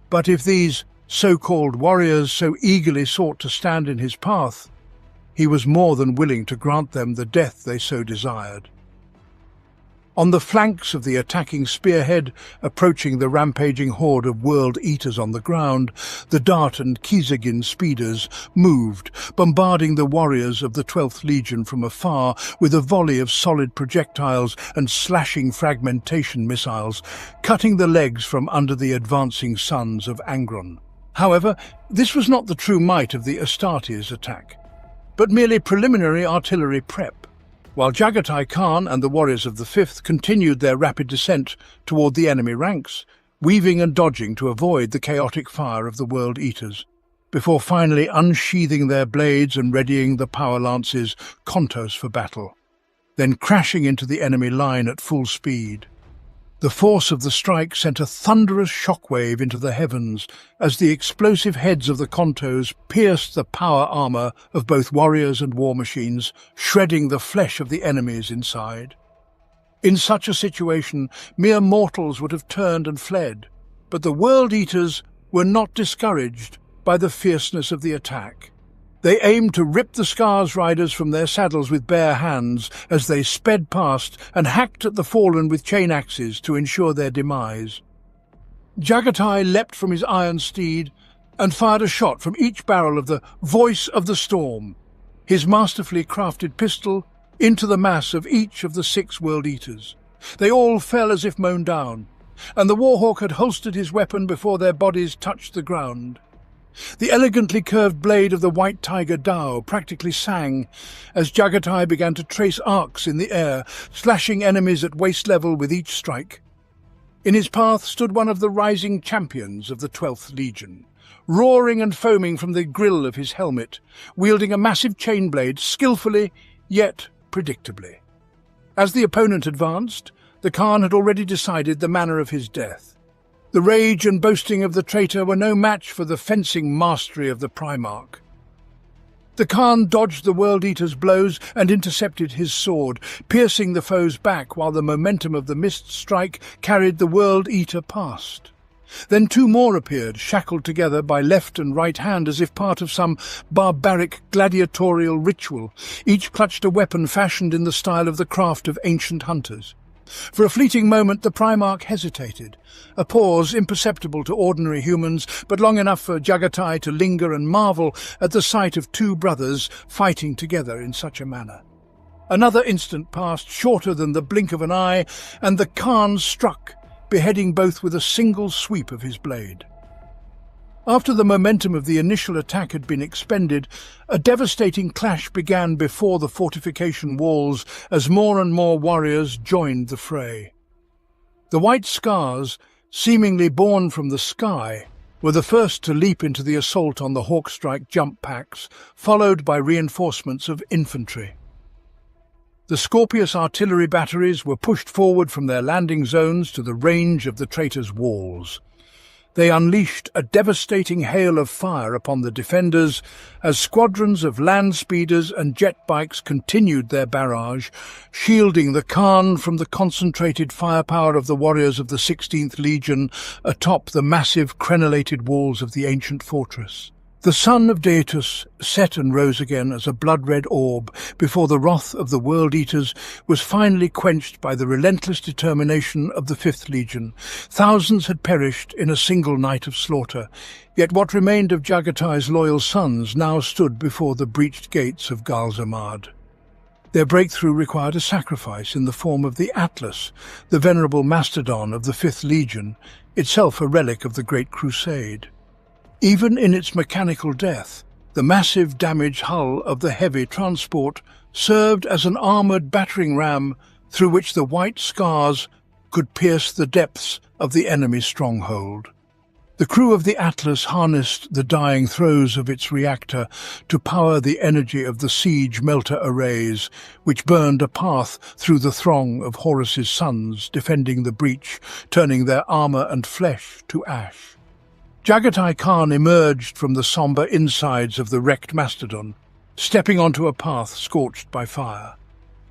but if these so-called warriors so eagerly sought to stand in his path, he was more than willing to grant them the death they so desired. On the flanks of the attacking spearhead, approaching the rampaging horde of World Eaters on the ground, the Dart and Kizagin speeders moved, bombarding the warriors of the 12th Legion from afar with a volley of solid projectiles and slashing fragmentation missiles, cutting the legs from under the advancing sons of Angron. However, this was not the true might of the Astartes attack, but merely preliminary artillery prep. While Jagatai Khan and the warriors of the 5th continued their rapid descent toward the enemy ranks, weaving and dodging to avoid the chaotic fire of the World Eaters, before finally unsheathing their blades and readying the power lances Kontos for battle, then crashing into the enemy line at full speed. The force of the strike sent a thunderous shockwave into the heavens as the explosive heads of the Kontos pierced the power armor of both warriors and war machines, shredding the flesh of the enemies inside. In such a situation, mere mortals would have turned and fled, but the World Eaters were not discouraged by the fierceness of the attack. They aimed to rip the Scars riders from their saddles with bare hands as they sped past and hacked at the fallen with chain axes to ensure their demise. Jagatai leapt from his iron steed and fired a shot from each barrel of the Voice of the Storm, his masterfully crafted pistol, into the mass of each of the 6 World Eaters. They all fell as if mown down, and the Warhawk had holstered his weapon before their bodies touched the ground. The elegantly curved blade of the White Tiger Dao practically sang as Jagatai began to trace arcs in the air, slashing enemies at waist level with each strike. In his path stood one of the rising champions of the 12th Legion, roaring and foaming from the grill of his helmet, wielding a massive chain blade skillfully yet predictably. As the opponent advanced, the Khan had already decided the manner of his death. The rage and boasting of the traitor were no match for the fencing mastery of the Primarch. The Khan dodged the World Eater's blows and intercepted his sword, piercing the foe's back while the momentum of the missed strike carried the World Eater past. Then 2 more appeared, shackled together by left and right hand as if part of some barbaric gladiatorial ritual. Each clutched a weapon fashioned in the style of the craft of ancient hunters. For a fleeting moment the Primarch hesitated, a pause imperceptible to ordinary humans, but long enough for Jagatai to linger and marvel at the sight of 2 brothers fighting together in such a manner. Another instant passed, shorter than the blink of an eye, and the Khan struck, beheading both with a single sweep of his blade. After the momentum of the initial attack had been expended, a devastating clash began before the fortification walls as more and more warriors joined the fray. The white scars, seemingly born from the sky, were the first to leap into the assault on the Hawkstrike jump packs, followed by reinforcements of infantry. The Scorpius artillery batteries were pushed forward from their landing zones to the range of the traitors' walls. They unleashed a devastating hail of fire upon the defenders as squadrons of land speeders and jet bikes continued their barrage, shielding the Khan from the concentrated firepower of the warriors of the 16th Legion atop the massive crenellated walls of the ancient fortress. The sun of Daetus set and rose again as a blood-red orb before the wrath of the World-Eaters was finally quenched by the relentless determination of the 5th Legion. Thousands had perished in a single night of slaughter, yet what remained of Jagatai's loyal sons now stood before the breached gates of Galzamad. Their breakthrough required a sacrifice in the form of the Atlas, the venerable mastodon of the 5th Legion, itself a relic of the Great Crusade. Even in its mechanical death, the massive damaged hull of the heavy transport served as an armoured battering ram through which the white scars could pierce the depths of the enemy stronghold. The crew of the Atlas harnessed the dying throes of its reactor to power the energy of the siege melter arrays, which burned a path through the throng of Horus's sons defending the breach, turning their armour and flesh to ash. Jagatai Khan emerged from the sombre insides of the wrecked mastodon, stepping onto a path scorched by fire.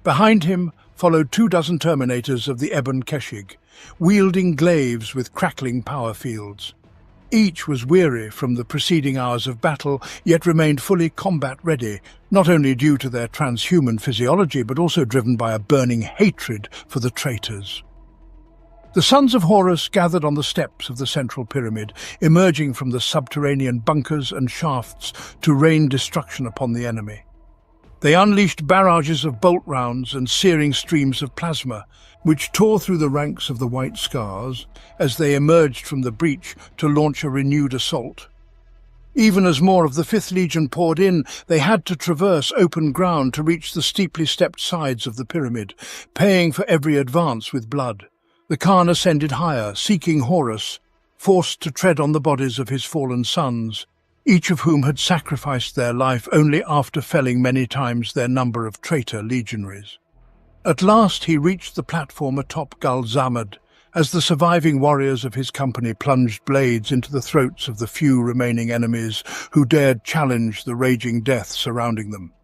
Behind him followed 24 Terminators of the Ebon Keshig, wielding glaives with crackling power fields. Each was weary from the preceding hours of battle, yet remained fully combat-ready, not only due to their transhuman physiology, but also driven by a burning hatred for the traitors. The sons of Horus gathered on the steps of the central pyramid, emerging from the subterranean bunkers and shafts to rain destruction upon the enemy. They unleashed barrages of bolt rounds and searing streams of plasma, which tore through the ranks of the White Scars as they emerged from the breach to launch a renewed assault. Even as more of the 5th Legion poured in, they had to traverse open ground to reach the steeply stepped sides of the pyramid, paying for every advance with blood. The Khan ascended higher, seeking Horus, forced to tread on the bodies of his fallen sons, each of whom had sacrificed their life only after felling many times their number of traitor legionaries. At last he reached the platform atop Galzamad, as the surviving warriors of his company plunged blades into the throats of the few remaining enemies who dared challenge the raging death surrounding them.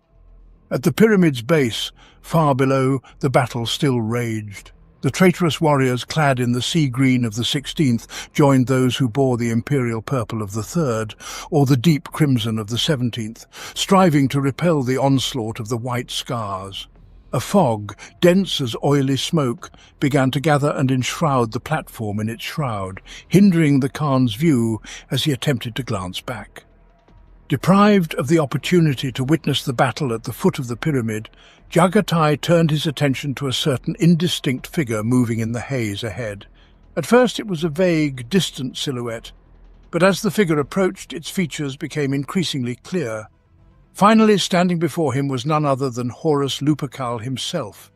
At the pyramid's base, far below, the battle still raged. The traitorous warriors clad in the sea green of the 16th joined those who bore the imperial purple of the 3rd, or the deep crimson of the 17th, striving to repel the onslaught of the White Scars. A fog, dense as oily smoke, began to gather and enshroud the platform in its shroud, hindering the Khan's view as he attempted to glance back. Deprived of the opportunity to witness the battle at the foot of the pyramid, Jagatai turned his attention to a certain indistinct figure moving in the haze ahead. At first it was a vague, distant silhouette, but as the figure approached, its features became increasingly clear. Finally, standing before him was none other than Horus Lupercal himself.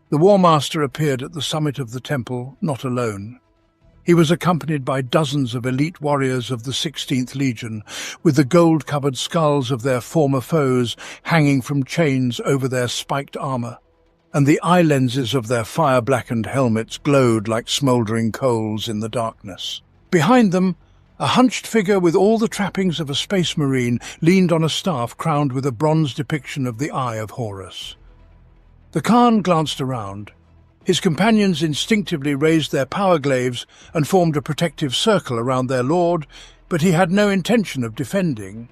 The War Master appeared at the summit of the temple, not alone. He was accompanied by dozens of elite warriors of the 16th Legion, with the gold-covered skulls of their former foes hanging from chains over their spiked armor, and the eye lenses of their fire-blackened helmets glowed like smouldering coals in the darkness. Behind them, a hunched figure with all the trappings of a space marine leaned on a staff crowned with a bronze depiction of the Eye of Horus. The Khan glanced around. His companions instinctively raised their power glaives and formed a protective circle around their lord, but he had no intention of defending.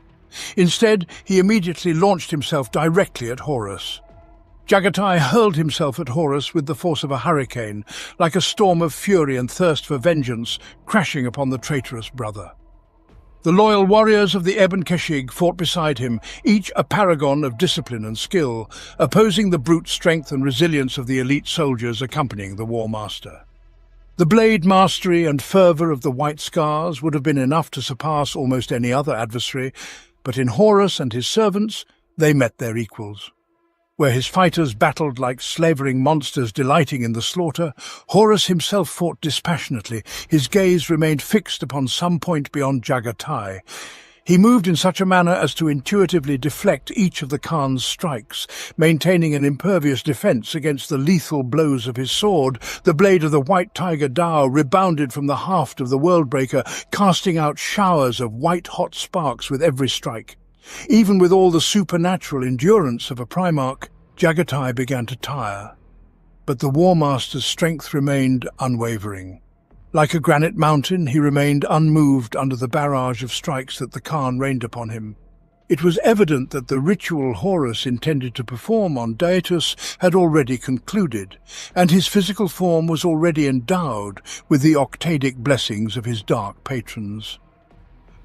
Instead, he immediately launched himself directly at Horus. Jagatai hurled himself at Horus with the force of a hurricane, like a storm of fury and thirst for vengeance, crashing upon the traitorous brother. The loyal warriors of the Ebon Keshig fought beside him, each a paragon of discipline and skill, opposing the brute strength and resilience of the elite soldiers accompanying the War Master. The blade mastery and fervour of the White Scars would have been enough to surpass almost any other adversary, but in Horus and his servants they met their equals. Where his fighters battled like slavering monsters delighting in the slaughter, Horus himself fought dispassionately. His gaze remained fixed upon some point beyond Jagatai. He moved in such a manner as to intuitively deflect each of the Khan's strikes, maintaining an impervious defence against the lethal blows of his sword. The blade of the white tiger Dao rebounded from the haft of the Worldbreaker, casting out showers of white-hot sparks with every strike. Even with all the supernatural endurance of a Primarch, Jagatai began to tire. But the War Master's strength remained unwavering. Like a granite mountain, he remained unmoved under the barrage of strikes that the Khan rained upon him. It was evident that the ritual Horus intended to perform on Daetus had already concluded, and his physical form was already endowed with the octadic blessings of his dark patrons.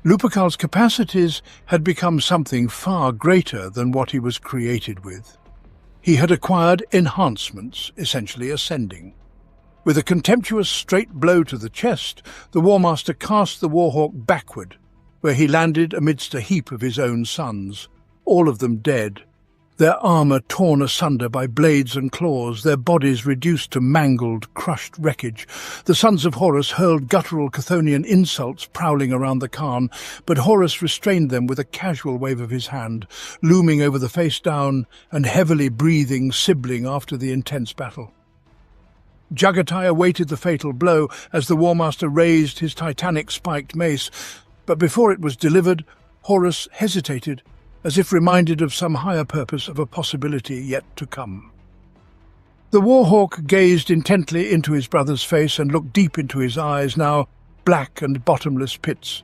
Lupercal's capacities had become something far greater than what he was created with. He had acquired enhancements, essentially ascending. With a contemptuous straight blow to the chest, the War Master cast the Warhawk backward, where he landed amidst a heap of his own sons, all of them dead, their armour torn asunder by blades and claws, their bodies reduced to mangled, crushed wreckage. The sons of Horus hurled guttural Chthonian insults prowling around the Khan, but Horus restrained them with a casual wave of his hand, looming over the face down and heavily breathing sibling after the intense battle. Jagatai awaited the fatal blow as the War Master raised his titanic spiked mace, but before it was delivered, Horus hesitated, as if reminded of some higher purpose of a possibility yet to come. The Warhawk gazed intently into his brother's face and looked deep into his eyes, now black and bottomless pits.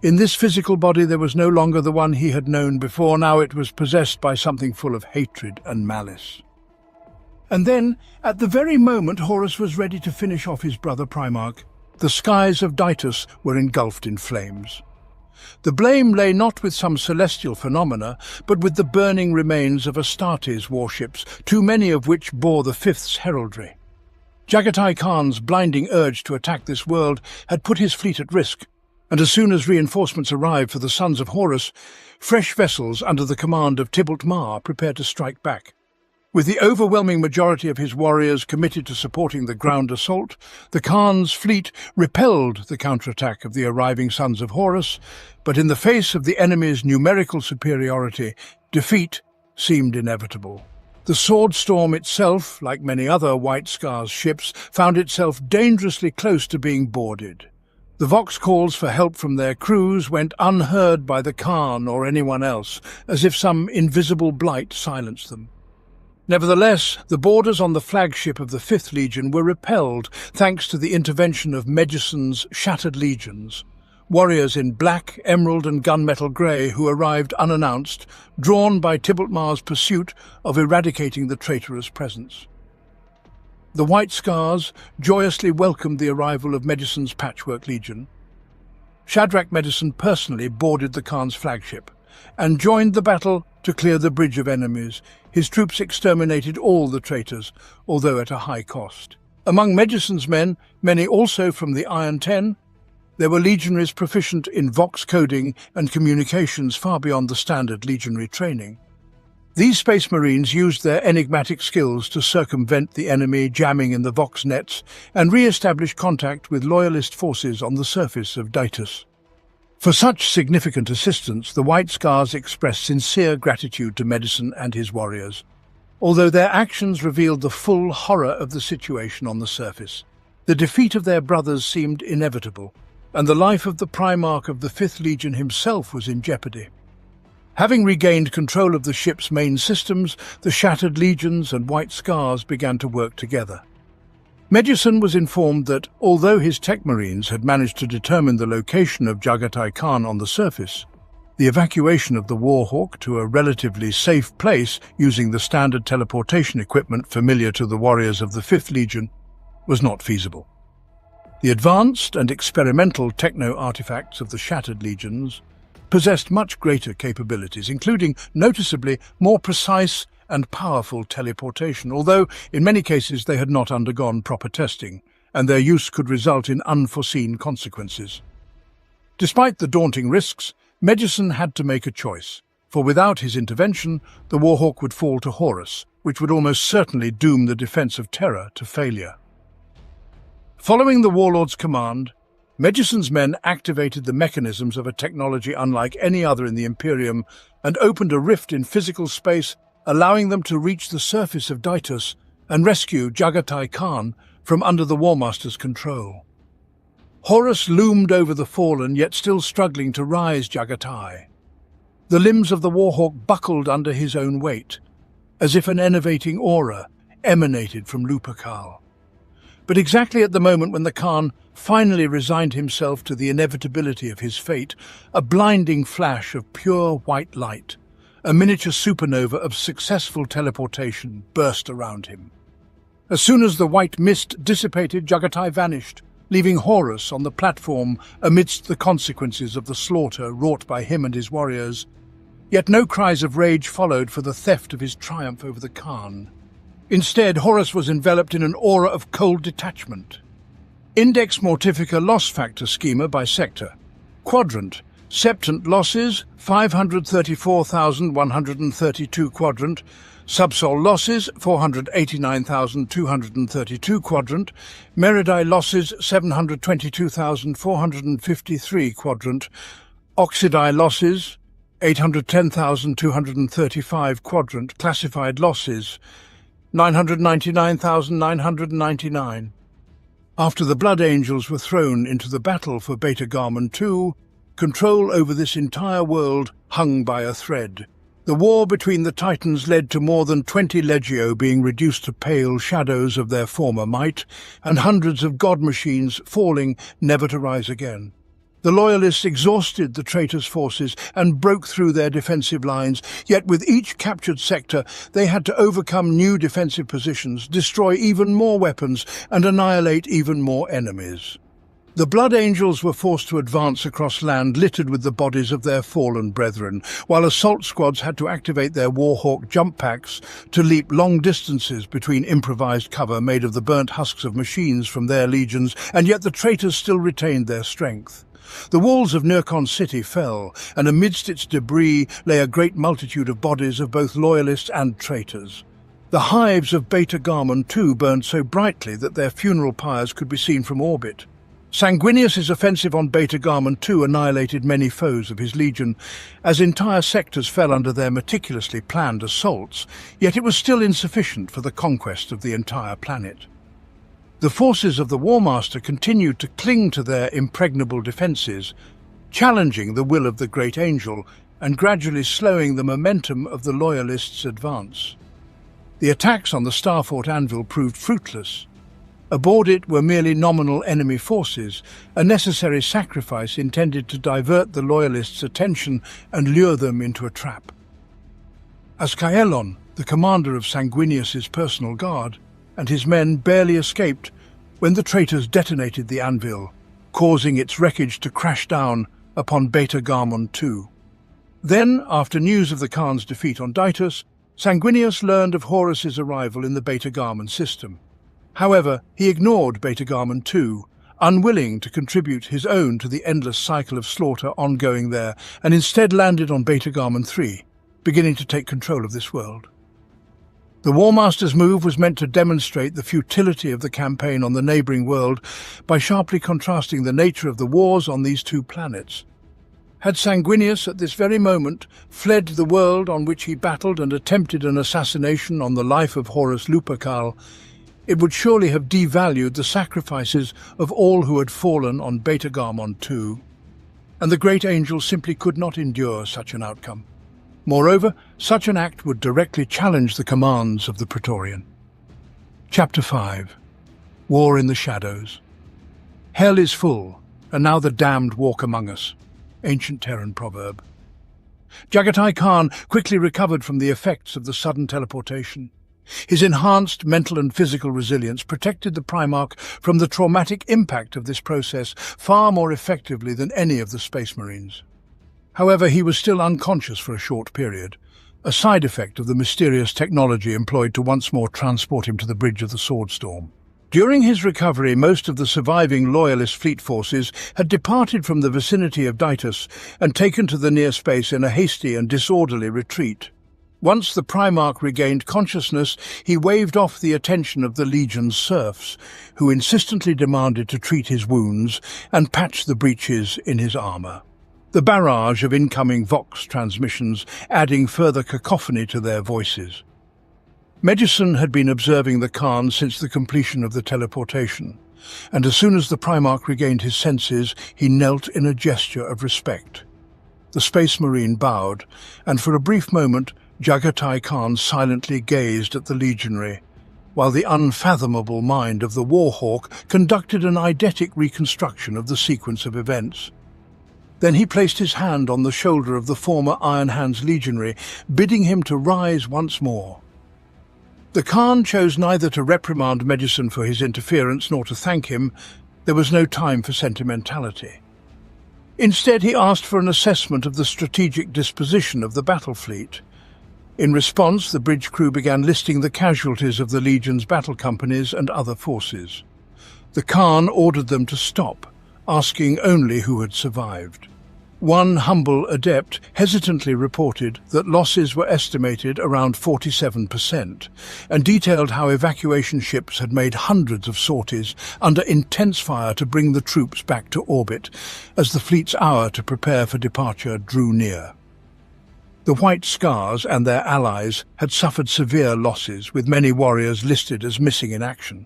In this physical body there was no longer the one he had known before. Now it was possessed by something full of hatred and malice. And then, at the very moment Horus was ready to finish off his brother Primarch, the skies of Daetus were engulfed in flames. The blame lay not with some celestial phenomena, but with the burning remains of Astartes warships, too many of which bore the Fifth's heraldry. Jagatai Khan's blinding urge to attack this world had put his fleet at risk, and as soon as reinforcements arrived for the sons of Horus, fresh vessels under the command of Tibalt Mar prepared to strike back. With the overwhelming majority of his warriors committed to supporting the ground assault, the Khan's fleet repelled the counterattack of the arriving sons of Horus, but in the face of the enemy's numerical superiority, defeat seemed inevitable. The Sword Storm itself, like many other White Scar's ships, found itself dangerously close to being boarded. The Vox calls for help from their crews went unheard by the Khan or anyone else, as if some invisible blight silenced them. Nevertheless, the boarders on the flagship of the Fifth Legion were repelled thanks to the intervention of Megison's shattered legions, warriors in black, emerald and gunmetal grey who arrived unannounced, drawn by Tibalt Mar's pursuit of eradicating the traitorous presence. The White Scars joyously welcomed the arrival of Megison's Patchwork Legion. Shadrach Medicine personally boarded the Khan's flagship and joined the battle to clear the bridge of enemies. His troops exterminated all the traitors, although at a high cost. Among Megison's men, many also from the Iron Ten, there were legionaries proficient in Vox coding and communications far beyond the standard legionary training. These Space Marines used their enigmatic skills to circumvent the enemy jamming in the Vox nets and re-establish contact with loyalist forces on the surface of Daetus. For such significant assistance, the White Scars expressed sincere gratitude to Medicine and his warriors, although their actions revealed the full horror of the situation on the surface. The defeat of their brothers seemed inevitable, and the life of the Primarch of the Fifth Legion himself was in jeopardy. Having regained control of the ship's main systems, the shattered legions and White Scars began to work together. Medicine was informed that, although his tech marines had managed to determine the location of Jagatai Khan on the surface, the evacuation of the Warhawk to a relatively safe place using the standard teleportation equipment familiar to the warriors of the Fifth Legion was not feasible. The advanced and experimental techno-artifacts of the Shattered Legions possessed much greater capabilities, including noticeably more precise and powerful teleportation, although in many cases they had not undergone proper testing, and their use could result in unforeseen consequences. Despite the daunting risks, Medicine had to make a choice. for without his intervention, the Warhawk would fall to Horus, which would almost certainly doom the defense of Terra to failure. Following the Warlord's command, Megison's men activated the mechanisms of a technology unlike any other in the Imperium and opened a rift in physical space, allowing them to reach the surface of Dytus and rescue Jagatai Khan from under the Warmaster's control. Horus loomed over the fallen, yet still struggling to rise Jagatai. The limbs of the Warhawk buckled under his own weight, as if an enervating aura emanated from Lupercal. But exactly at the moment when the Khan finally resigned himself to the inevitability of his fate, a blinding flash of pure white light, a miniature supernova of successful teleportation, burst around him. As soon as the white mist dissipated, Jagatai vanished, leaving Horus on the platform amidst the consequences of the slaughter wrought by him and his warriors. Yet no cries of rage followed for the theft of his triumph over the Khan. Instead, Horus was enveloped in an aura of cold detachment. Index Mortifica loss factor schema by sector. Quadrant. Septant losses, 534,132 quadrant. Subsol losses, 489,232 quadrant. Meridae losses, 722,453 quadrant. Oxidae losses, 810,235 quadrant. Classified losses, 999,999. After the Blood Angels were thrown into the battle for Beta-Garmon II, control over this entire world hung by a thread. The war between the Titans led to more than 20 Legio being reduced to pale shadows of their former might, and hundreds of god machines falling never to rise again. The Loyalists exhausted the traitors' forces and broke through their defensive lines, yet with each captured sector they had to overcome new defensive positions, destroy even more weapons, and annihilate even more enemies. The Blood Angels were forced to advance across land littered with the bodies of their fallen brethren, while assault squads had to activate their Warhawk jump packs to leap long distances between improvised cover made of the burnt husks of machines from their legions, and yet the traitors still retained their strength. The walls of Nirkon City fell, and amidst its debris lay a great multitude of bodies of both loyalists and traitors. The hives of Beta-Garmon too burned so brightly that their funeral pyres could be seen from orbit. Sanguinius's offensive on Beta-Garmon II annihilated many foes of his legion, as entire sectors fell under their meticulously planned assaults, yet it was still insufficient for the conquest of the entire planet. The forces of the Warmaster continued to cling to their impregnable defences, challenging the will of the Great Angel and gradually slowing the momentum of the Loyalists' advance. The attacks on the Starfort Anvil proved fruitless. Aboard it were merely nominal enemy forces, a necessary sacrifice intended to divert the Loyalists' attention and lure them into a trap. Ascaelon, the commander of Sanguinius's personal guard, and his men barely escaped when the traitors detonated the anvil, causing its wreckage to crash down upon Beta-Garmon II. Then, after news of the Khan's defeat on Dytus, Sanguinius learned of Horus's arrival in the Beta-Garmon system. However, he ignored Beta-Garmon II, unwilling to contribute his own to the endless cycle of slaughter ongoing there, and instead landed on Beta-Garmon III, beginning to take control of this world. The Warmaster's move was meant to demonstrate the futility of the campaign on the neighbouring world by sharply contrasting the nature of the wars on these two planets. Had Sanguinius at this very moment fled the world on which he battled and attempted an assassination on the life of Horus Lupercal, it would surely have devalued the sacrifices of all who had fallen on Beta-Garmon II, and the Great Angel simply could not endure such an outcome. Moreover, such an act would directly challenge the commands of the Praetorian. Chapter 5. War in the Shadows. Hell is full, and now the damned walk among us. Ancient Terran proverb. Jagatai Khan quickly recovered from the effects of the sudden teleportation. His enhanced mental and physical resilience protected the Primarch from the traumatic impact of this process far more effectively than any of the Space Marines. However, he was still unconscious for a short period, a side effect of the mysterious technology employed to once more transport him to the bridge of the Swordstorm. During his recovery, most of the surviving Loyalist fleet forces had departed from the vicinity of Dytus and taken to the near space in a hasty and disorderly retreat. Once the Primarch regained consciousness, he waved off the attention of the Legion's serfs, who insistently demanded to treat his wounds and patch the breaches in his armour. The barrage of incoming Vox transmissions adding further cacophony to their voices. Medicine had been observing the Khan since the completion of the teleportation, and as soon as the Primarch regained his senses, he knelt in a gesture of respect. The Space Marine bowed, and for a brief moment, Jagatai Khan silently gazed at the legionary, while the unfathomable mind of the Warhawk conducted an eidetic reconstruction of the sequence of events. Then he placed his hand on the shoulder of the former Iron Hands legionary, bidding him to rise once more. The Khan chose neither to reprimand Medicine for his interference nor to thank him. There was no time for sentimentality. Instead, he asked for an assessment of the strategic disposition of the battle fleet. In response, the bridge crew began listing the casualties of the Legion's battle companies and other forces. The Khan ordered them to stop, asking only who had survived. One humble adept hesitantly reported that losses were estimated around 47%, and detailed how evacuation ships had made hundreds of sorties under intense fire to bring the troops back to orbit, as the fleet's hour to prepare for departure drew near. The White Scars and their allies had suffered severe losses, with many warriors listed as missing in action.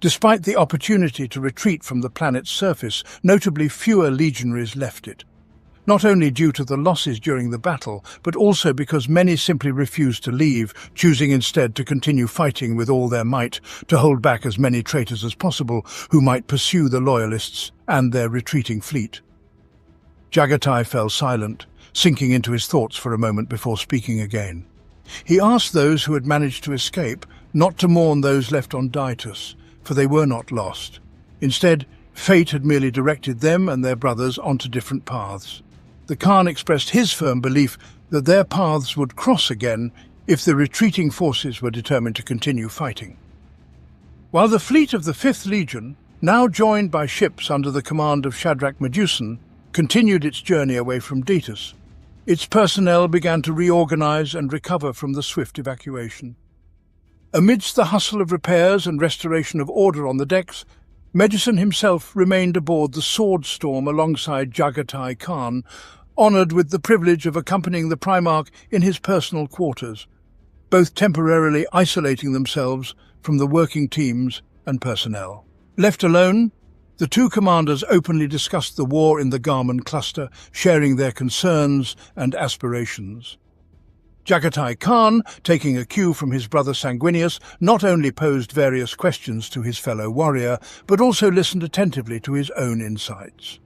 Despite the opportunity to retreat from the planet's surface, notably fewer legionaries left it. Not only due to the losses during the battle, but also because many simply refused to leave, choosing instead to continue fighting with all their might to hold back as many traitors as possible who might pursue the Loyalists and their retreating fleet. Jagatai fell silent, sinking into his thoughts for a moment before speaking again. He asked those who had managed to escape not to mourn those left on Dytus, for they were not lost. Instead, fate had merely directed them and their brothers onto different paths. The Khan expressed his firm belief that their paths would cross again if the retreating forces were determined to continue fighting. While the fleet of the 5th Legion, now joined by ships under the command of Shadrach Medusan, continued its journey away from Dytus, its personnel began to reorganize and recover from the swift evacuation. Amidst the hustle of repairs and restoration of order on the decks, Medusan himself remained aboard the Sword Storm alongside Jagatai Khan, honoured with the privilege of accompanying the Primarch in his personal quarters, both temporarily isolating themselves from the working teams and personnel. Left alone, the two commanders openly discussed the war in the Garmon cluster, sharing their concerns and aspirations. Jagatai Khan, taking a cue from his brother Sanguinius, not only posed various questions to his fellow warrior, but also listened attentively to his own insights.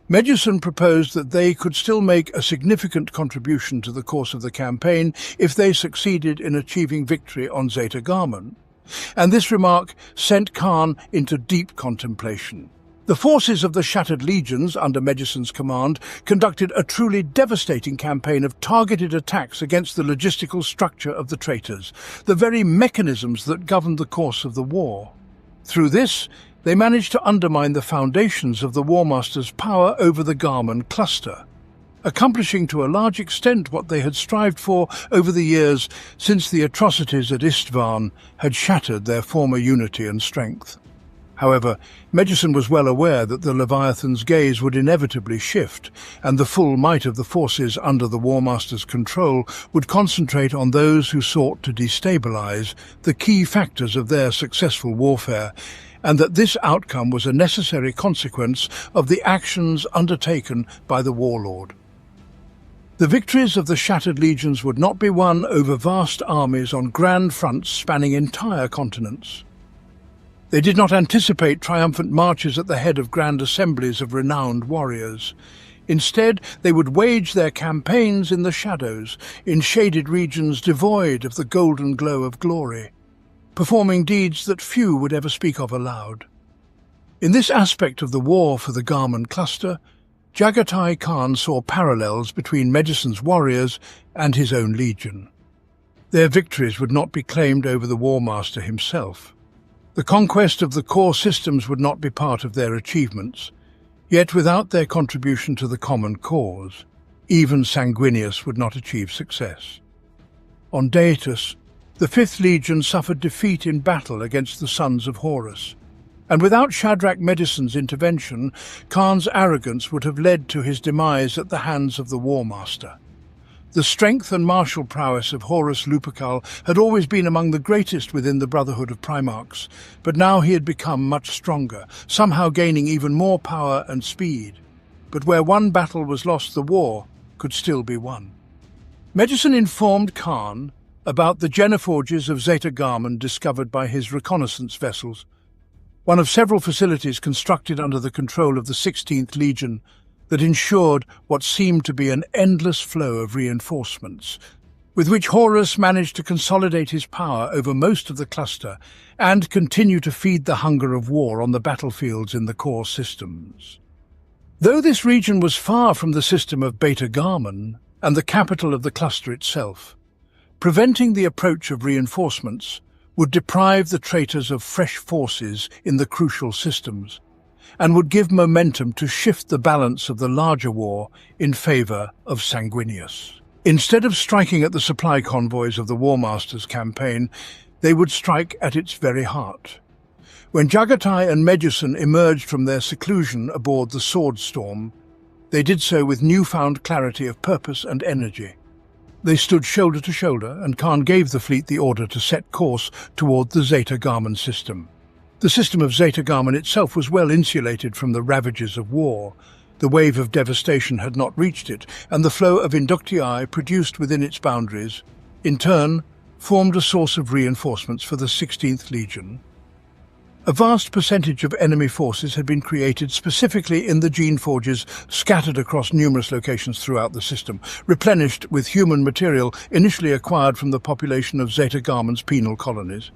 Medusan proposed that they could still make a significant contribution to the course of the campaign if they succeeded in achieving victory on Beta-Garmon, and this remark sent Khan into deep contemplation. The forces of the Shattered Legions, under Medusan's command, conducted a truly devastating campaign of targeted attacks against the logistical structure of the traitors, the very mechanisms that governed the course of the war. Through this, they managed to undermine the foundations of the War Master's power over the Garmon cluster, accomplishing to a large extent what they had strived for over the years since the atrocities at Istvan had shattered their former unity and strength. However, Medusan was well aware that the Leviathan's gaze would inevitably shift, and the full might of the forces under the War Master's control would concentrate on those who sought to destabilize the key factors of their successful warfare, and that this outcome was a necessary consequence of the actions undertaken by the warlord. The victories of the Shattered Legions would not be won over vast armies on grand fronts spanning entire continents. They did not anticipate triumphant marches at the head of grand assemblies of renowned warriors. Instead, they would wage their campaigns in the shadows, in shaded regions devoid of the golden glow of glory, performing deeds that few would ever speak of aloud. In this aspect of the war for the Garmon cluster, Jagatai Khan saw parallels between Medusan's warriors and his own legion. Their victories would not be claimed over the War Master himself. The conquest of the core systems would not be part of their achievements, yet without their contribution to the common cause, even Sanguinius would not achieve success. On Daetus, the 5th Legion suffered defeat in battle against the sons of Horus, and without Shadrach Medicine's intervention, Khan's arrogance would have led to his demise at the hands of the War Master. The strength and martial prowess of Horus Lupercal had always been among the greatest within the Brotherhood of Primarchs, but now he had become much stronger, somehow gaining even more power and speed. But where one battle was lost, the war could still be won. Medicine informed Khan about the Geneforges of Beta-Garmon discovered by his reconnaissance vessels, one of several facilities constructed under the control of the 16th Legion that ensured what seemed to be an endless flow of reinforcements, with which Horus managed to consolidate his power over most of the cluster and continue to feed the hunger of war on the battlefields in the core systems. Though this region was far from the system of Beta-Garmon and the capital of the cluster itself, preventing the approach of reinforcements would deprive the traitors of fresh forces in the crucial systems, and would give momentum to shift the balance of the larger war in favor of Sanguinius. Instead of striking at the supply convoys of the War Master's campaign, they would strike at its very heart. When Jagatai and Medicine emerged from their seclusion aboard the Sword Storm, they did so with newfound clarity of purpose and energy. They stood shoulder to shoulder, and Khan gave the fleet the order to set course toward the Beta-Garmon system. The system of Beta-Garmon itself was well insulated from the ravages of war. The wave of devastation had not reached it, and the flow of inductii produced within its boundaries, in turn, formed a source of reinforcements for the 16th Legion. A vast percentage of enemy forces had been created specifically in the gene forges scattered across numerous locations throughout the system, replenished with human material initially acquired from the population of Beta-Garmon's penal colonies.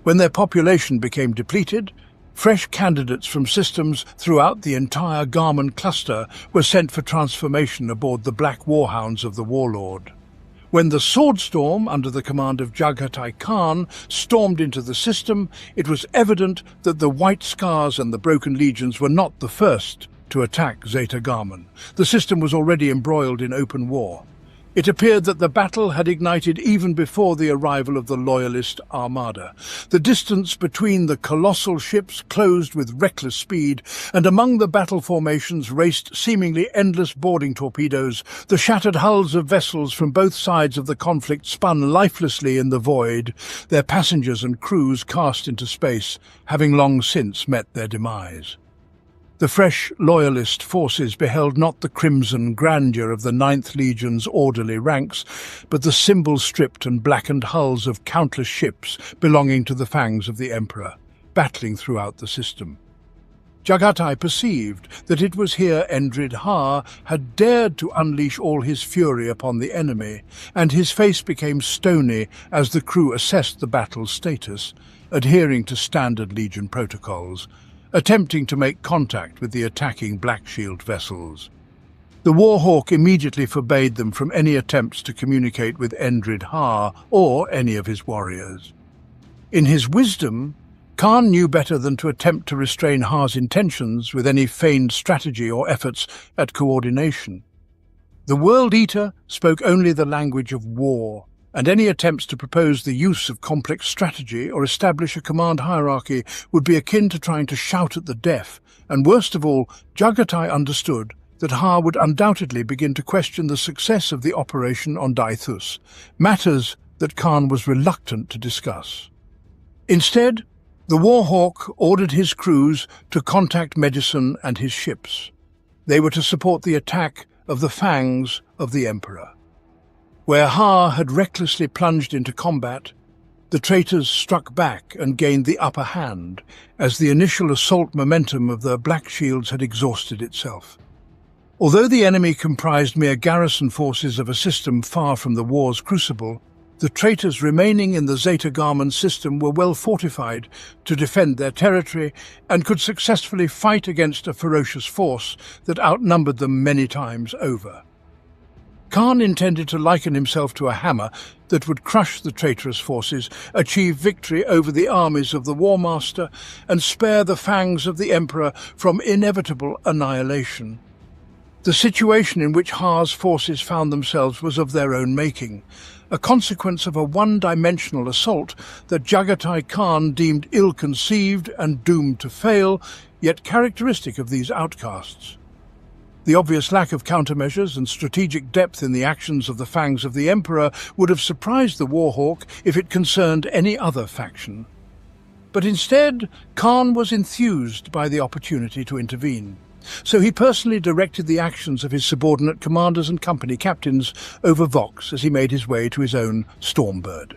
When their population became depleted, fresh candidates from systems throughout the entire Garmon cluster were sent for transformation aboard the Black Warhounds of the Warlord. When the Sword Storm, under the command of Jagatai Khan, stormed into the system, it was evident that the White Scars and the Broken Legions were not the first to attack Beta-Garmon. The system was already embroiled in open war. It appeared that the battle had ignited even before the arrival of the Loyalist Armada. The distance between the colossal ships closed with reckless speed, and among the battle formations raced seemingly endless boarding torpedoes. The shattered hulls of vessels from both sides of the conflict spun lifelessly in the void, their passengers and crews cast into space, having long since met their demise. The fresh Loyalist forces beheld not the crimson grandeur of the 9th Legion's orderly ranks, but the symbol-stripped and blackened hulls of countless ships belonging to the fangs of the Emperor, battling throughout the system. Jagatai perceived that it was here Endrid Har had dared to unleash all his fury upon the enemy, and his face became stony as the crew assessed the battle's status, adhering to standard Legion protocols, attempting to make contact with the attacking Black Shield vessels. The Warhawk immediately forbade them from any attempts to communicate with Endrid Har or any of his warriors. In his wisdom, Khan knew better than to attempt to restrain Har's intentions with any feigned strategy or efforts at coordination. The World Eater spoke only the language of war, and any attempts to propose the use of complex strategy or establish a command hierarchy would be akin to trying to shout at the deaf, and worst of all, Jagatai understood that Har would undoubtedly begin to question the success of the operation on Daithus, matters that Khan was reluctant to discuss. Instead, the Warhawk ordered his crews to contact Medicine and his ships. They were to support the attack of the fangs of the Emperor. Where Har had recklessly plunged into combat, the traitors struck back and gained the upper hand as the initial assault momentum of the Black Shields had exhausted itself. Although the enemy comprised mere garrison forces of a system far from the war's crucible, the traitors remaining in the Beta-Garmon system were well fortified to defend their territory and could successfully fight against a ferocious force that outnumbered them many times over. Khan intended to liken himself to a hammer that would crush the traitorous forces, achieve victory over the armies of the War Master, and spare the fangs of the Emperor from inevitable annihilation. The situation in which Ha's forces found themselves was of their own making, a consequence of a one-dimensional assault that Jagatai Khan deemed ill-conceived and doomed to fail, yet characteristic of these outcasts. The obvious lack of countermeasures and strategic depth in the actions of the fangs of the Emperor would have surprised the Warhawk if it concerned any other faction. But instead, Khan was enthused by the opportunity to intervene. So he personally directed the actions of his subordinate commanders and company captains over Vox as he made his way to his own Stormbird.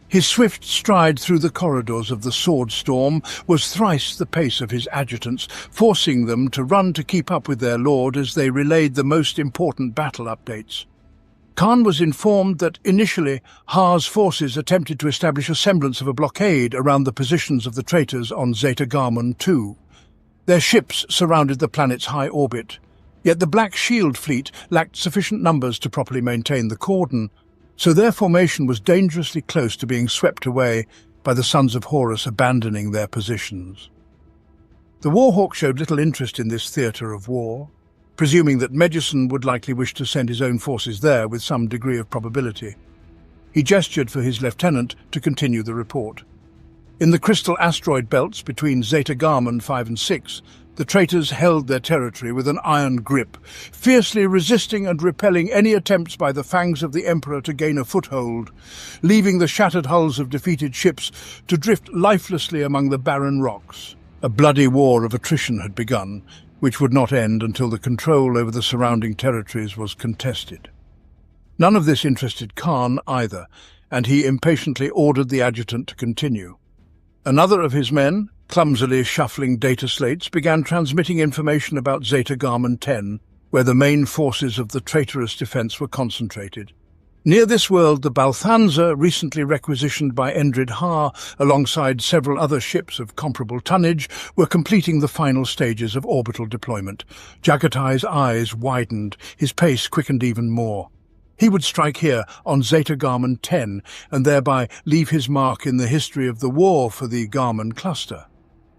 His swift stride through the corridors of the Sword Storm was thrice the pace of his adjutants, forcing them to run to keep up with their lord as they relayed the most important battle updates. Khan was informed that initially Ha's forces attempted to establish a semblance of a blockade around the positions of the traitors on Beta-Garmon 2. Their ships surrounded the planet's high orbit, yet the Black Shield fleet lacked sufficient numbers to properly maintain the cordon, so their formation was dangerously close to being swept away by the Sons of Horus abandoning their positions. The Warhawk showed little interest in this theatre of war, presuming that Medusan would likely wish to send his own forces there with some degree of probability. He gestured for his lieutenant to continue the report. In the crystal asteroid belts between Beta-Garmon 5 and 6, the traitors held their territory with an iron grip, fiercely resisting and repelling any attempts by the fangs of the Emperor to gain a foothold, leaving the shattered hulls of defeated ships to drift lifelessly among the barren rocks. A bloody war of attrition had begun, which would not end until the control over the surrounding territories was contested. None of this interested Khan either, and he impatiently ordered the adjutant to continue. Another of his men, clumsily shuffling data slates, began transmitting information about Beta-Garmon 10, where the main forces of the traitorous defense were concentrated. Near this world, the Balthanza, recently requisitioned by Endrid Ha, alongside several other ships of comparable tonnage, were completing the final stages of orbital deployment. Jagatai's eyes widened, his pace quickened even more. He would strike here on Beta-Garmon 10 and thereby leave his mark in the history of the war for the Garmon cluster.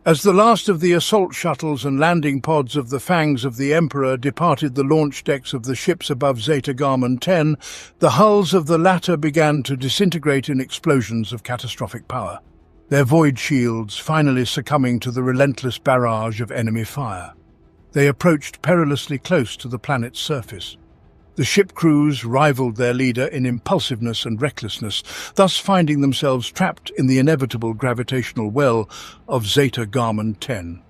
As the last of the assault shuttles and landing pods of the fangs of the Emperor departed the launch decks of the ships above Beta-Garmon 10, the hulls of the latter began to disintegrate in explosions of catastrophic power, their void shields finally succumbing to the relentless barrage of enemy fire. They approached perilously close to the planet's surface. The ship crews rivaled their leader in impulsiveness and recklessness, thus finding themselves trapped in the inevitable gravitational well of Beta-Garmon 10.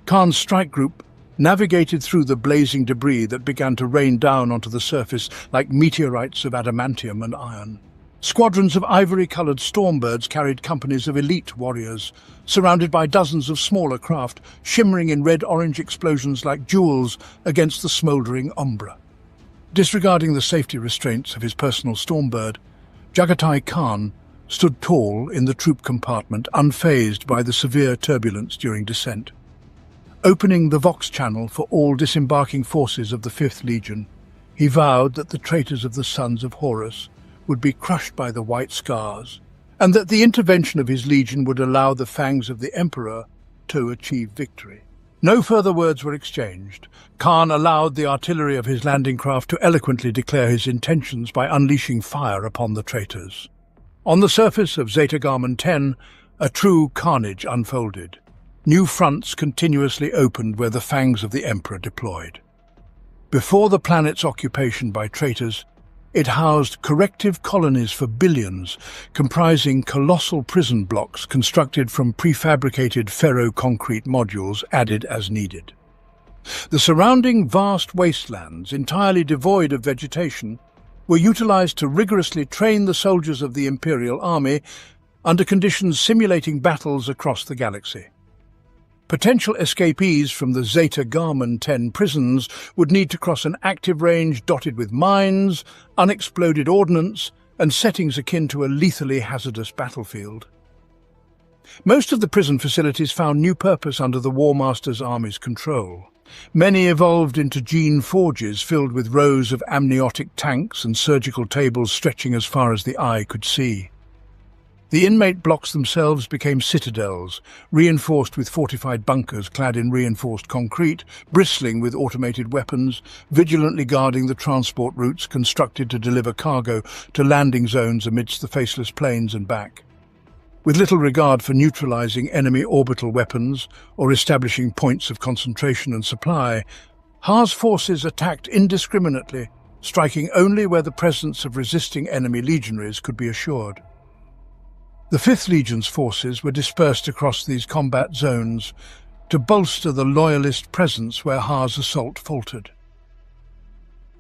Khan's strike group navigated through the blazing debris that began to rain down onto the surface like meteorites of adamantium and iron. Squadrons of ivory-coloured stormbirds carried companies of elite warriors, surrounded by dozens of smaller craft, shimmering in red-orange explosions like jewels against the smouldering umbra. Disregarding the safety restraints of his personal Stormbird, Jagatai Khan stood tall in the troop compartment, unfazed by the severe turbulence during descent. Opening the Vox channel for all disembarking forces of the 5th Legion, he vowed that the traitors of the Sons of Horus would be crushed by the White Scars, and that the intervention of his legion would allow the fangs of the Emperor to achieve victory. No further words were exchanged. Khan allowed the artillery of his landing craft to eloquently declare his intentions by unleashing fire upon the traitors. On the surface of Beta-Garmon 10, a true carnage unfolded. New fronts continuously opened where the fangs of the Emperor deployed. Before the planet's occupation by traitors, it housed corrective colonies for billions, comprising colossal prison blocks constructed from prefabricated ferro-concrete modules added as needed. The surrounding vast wastelands, entirely devoid of vegetation, were utilized to rigorously train the soldiers of the Imperial Army under conditions simulating battles across the galaxy. Potential escapees from the Beta-Garmon 10 prisons would need to cross an active range dotted with mines, unexploded ordnance, and settings akin to a lethally hazardous battlefield. Most of the prison facilities found new purpose under the War Master's army's control. Many evolved into gene forges filled with rows of amniotic tanks and surgical tables stretching as far as the eye could see. The inmate blocks themselves became citadels, reinforced with fortified bunkers clad in reinforced concrete, bristling with automated weapons, vigilantly guarding the transport routes constructed to deliver cargo to landing zones amidst the faceless plains and back. With little regard for neutralizing enemy orbital weapons or establishing points of concentration and supply, Ha's forces attacked indiscriminately, striking only where the presence of resisting enemy legionaries could be assured. The 5th Legion's forces were dispersed across these combat zones to bolster the Loyalist presence where Ha's assault faltered.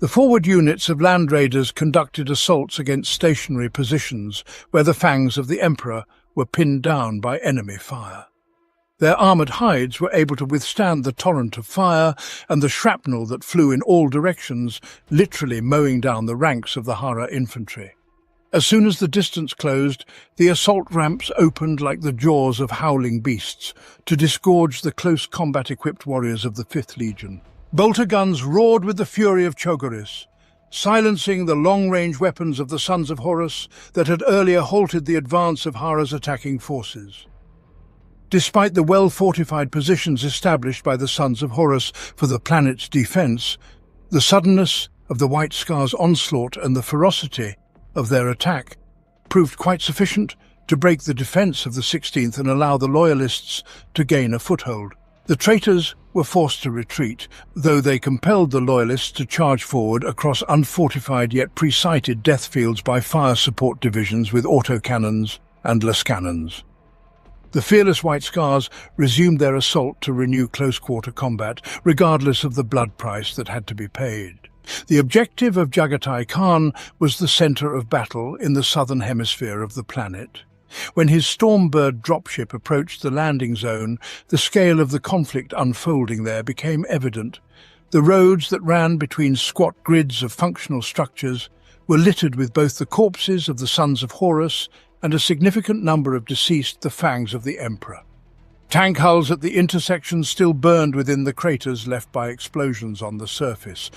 The forward units of land raiders conducted assaults against stationary positions where the fangs of the Emperor were pinned down by enemy fire. Their armoured hides were able to withstand the torrent of fire and the shrapnel that flew in all directions, literally mowing down the ranks of the Hara infantry. As soon as the distance closed, the assault ramps opened like the jaws of howling beasts to disgorge the close combat-equipped warriors of the 5th Legion. Bolter guns roared with the fury of Chogoris, silencing the long-range weapons of the Sons of Horus that had earlier halted the advance of Hara's attacking forces. Despite the well-fortified positions established by the Sons of Horus for the planet's defense, the suddenness of the White Scar's onslaught and the ferocity of their attack proved quite sufficient to break the defence of the 16th and allow the Loyalists to gain a foothold. The traitors were forced to retreat, though they compelled the Loyalists to charge forward across unfortified yet pre-sighted death fields by fire support divisions with autocannons and lascannons. The fearless White Scars resumed their assault to renew close-quarter combat, regardless of the blood price that had to be paid. The objective of Jagatai Khan was the centre of battle in the southern hemisphere of the planet. When his Stormbird dropship approached the landing zone, the scale of the conflict unfolding there became evident. The roads that ran between squat grids of functional structures were littered with both the corpses of the Sons of Horus and a significant number of deceased, the fangs of the Emperor. Tank hulls at the intersections still burned within the craters left by explosions on the surface.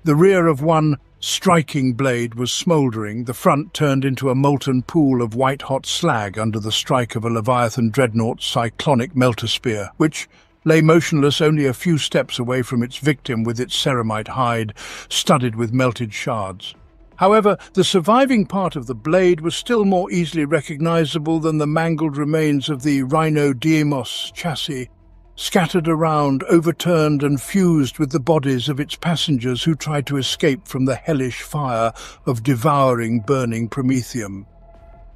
The rear of one striking blade was smouldering, the front turned into a molten pool of white-hot slag under the strike of a Leviathan dreadnought's cyclonic melter spear, which lay motionless only a few steps away from its victim with its ceramite hide studded with melted shards. However, the surviving part of the blade was still more easily recognizable than the mangled remains of the Rhino Deimos chassis, scattered around, overturned and fused with the bodies of its passengers who tried to escape from the hellish fire of devouring, burning promethium.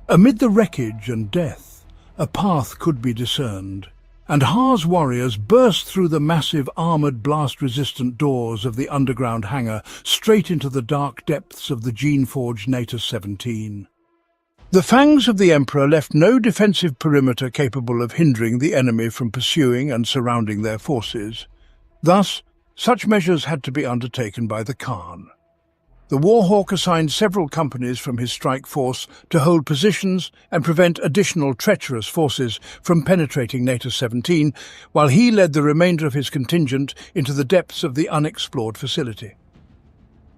Amid the wreckage and death, a path could be discerned, and Ha's warriors burst through the massive armoured blast-resistant doors of the underground hangar straight into the dark depths of the gene-forged Natus 17. The fangs of the Emperor left no defensive perimeter capable of hindering the enemy from pursuing and surrounding their forces. Thus, such measures had to be undertaken by the Khan. The Warhawk assigned several companies from his strike force to hold positions and prevent additional treacherous forces from penetrating Natus 17, while he led the remainder of his contingent into the depths of the unexplored facility.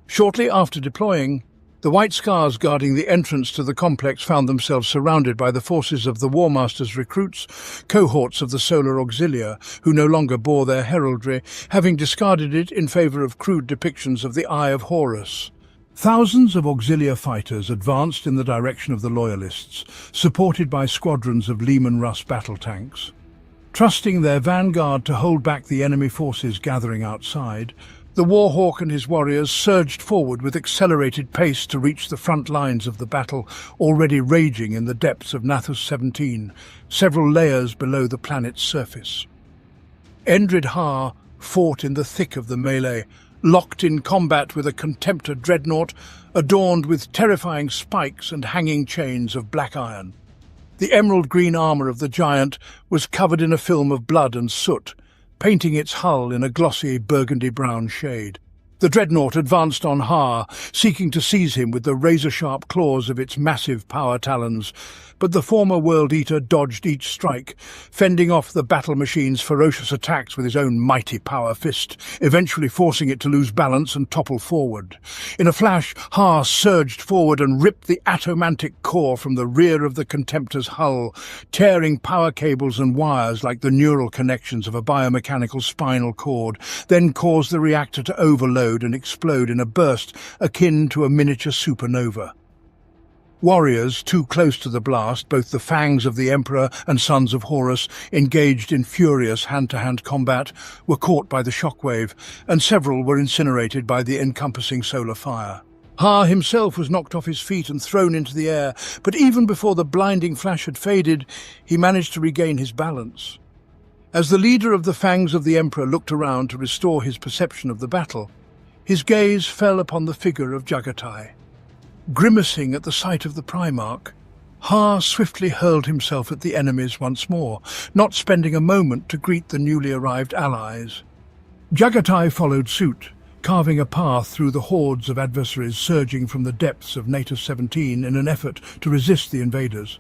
Shortly after deploying, the White Scars guarding the entrance to the complex found themselves surrounded by the forces of the War Master's recruits, cohorts of the Solar Auxilia, who no longer bore their heraldry, having discarded it in favour of crude depictions of the Eye of Horus. Thousands of Auxilia fighters advanced in the direction of the Loyalists, supported by squadrons of Leman Russ battle tanks. Trusting their vanguard to hold back the enemy forces gathering outside, the Warhawk and his warriors surged forward with accelerated pace to reach the front lines of the battle, already raging in the depths of Natus 17, several layers below the planet's surface. Endrid Ha fought in the thick of the melee, locked in combat with a Contemptor dreadnought adorned with terrifying spikes and hanging chains of black iron. The emerald-green armour of the giant was covered in a film of blood and soot, painting its hull in a glossy burgundy-brown shade. The dreadnought advanced on Ha, seeking to seize him with the razor-sharp claws of its massive power talons, but the former World Eater dodged each strike, fending off the battle machine's ferocious attacks with his own mighty power fist, eventually forcing it to lose balance and topple forward. In a flash, Ha surged forward and ripped the atomantic core from the rear of the Contemptor's hull, tearing power cables and wires like the neural connections of a biomechanical spinal cord, then caused the reactor to overload and explode in a burst akin to a miniature supernova. Warriors too close to the blast, both the Fangs of the Emperor and Sons of Horus, engaged in furious hand-to-hand combat, were caught by the shockwave, and several were incinerated by the encompassing solar fire. Ha himself was knocked off his feet and thrown into the air, but even before the blinding flash had faded, he managed to regain his balance. As the leader of the Fangs of the Emperor looked around to restore his perception of the battle, his gaze fell upon the figure of Jagatai. Grimacing at the sight of the Primarch, Ha swiftly hurled himself at the enemies once more, not spending a moment to greet the newly arrived allies. Jagatai followed suit, carving a path through the hordes of adversaries surging from the depths of Natus 17 in an effort to resist the invaders.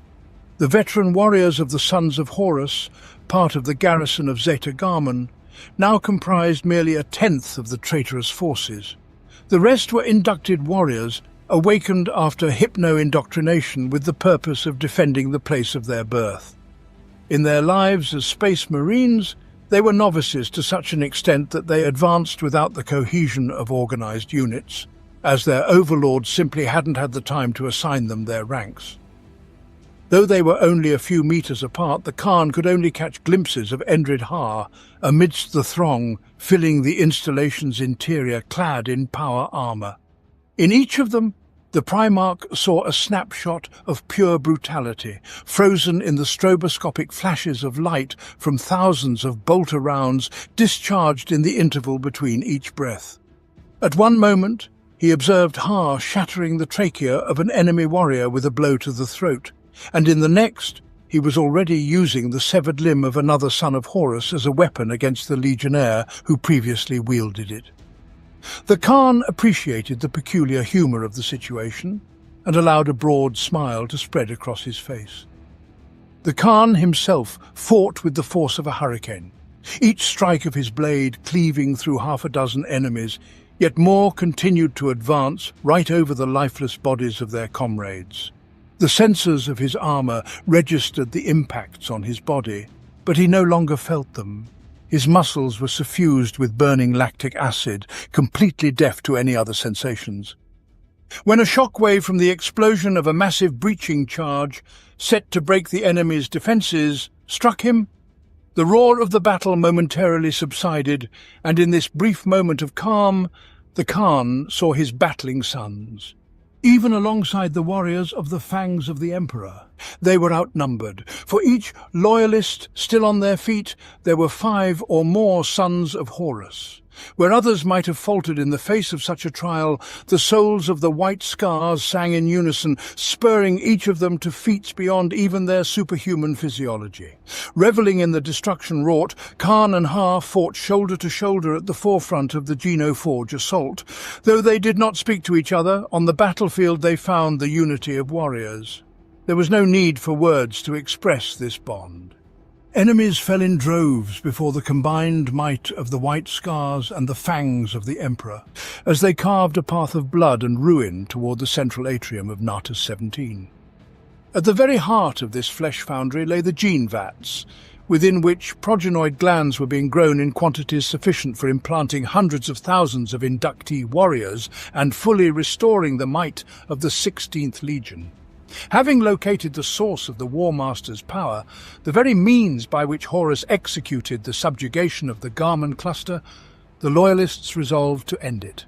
The veteran warriors of the Sons of Horus, part of the garrison of Beta-Garmon, now comprised merely a tenth of the traitorous forces. The rest were inducted warriors, awakened after hypno-indoctrination with the purpose of defending the place of their birth. In their lives as space marines, they were novices to such an extent that they advanced without the cohesion of organized units, as their overlords simply hadn't had the time to assign them their ranks. Though they were only a few meters apart, the Khan could only catch glimpses of Endrid Ha amidst the throng, filling the installation's interior clad in power armor. In each of them, the Primarch saw a snapshot of pure brutality, frozen in the stroboscopic flashes of light from thousands of bolter rounds discharged in the interval between each breath. At one moment, he observed Ha shattering the trachea of an enemy warrior with a blow to the throat, and in the next, he was already using the severed limb of another son of Horus as a weapon against the legionnaire who previously wielded it. The Khan appreciated the peculiar humor of the situation and allowed a broad smile to spread across his face. The Khan himself fought with the force of a hurricane, each strike of his blade cleaving through half a dozen enemies, yet more continued to advance right over the lifeless bodies of their comrades. The sensors of his armor registered the impacts on his body, but he no longer felt them. His muscles were suffused with burning lactic acid, completely deaf to any other sensations. When a shockwave from the explosion of a massive breaching charge, set to break the enemy's defenses, struck him, the roar of the battle momentarily subsided, and in this brief moment of calm, the Khan saw his battling sons. Even alongside the warriors of the Fangs of the Emperor, they were outnumbered. For each loyalist still on their feet, there were 5 or more Sons of Horus. Where others might have faltered in the face of such a trial, the souls of the White Scars sang in unison, spurring each of them to feats beyond even their superhuman physiology. Reveling in the destruction wrought, Khan and Ha fought shoulder to shoulder at the forefront of the Genoforge assault. Though they did not speak to each other, on the battlefield they found the unity of warriors. There was no need for words to express this bond. Enemies fell in droves before the combined might of the White Scars and the Fangs of the Emperor, as they carved a path of blood and ruin toward the central atrium of Natus 17. At the very heart of this flesh foundry lay the gene vats, within which progenoid glands were being grown in quantities sufficient for implanting hundreds of thousands of inductee warriors and fully restoring the might of the 16th Legion. Having located the source of the War Master's power, the very means by which Horus executed the subjugation of the Garmon cluster, the Loyalists resolved to end it.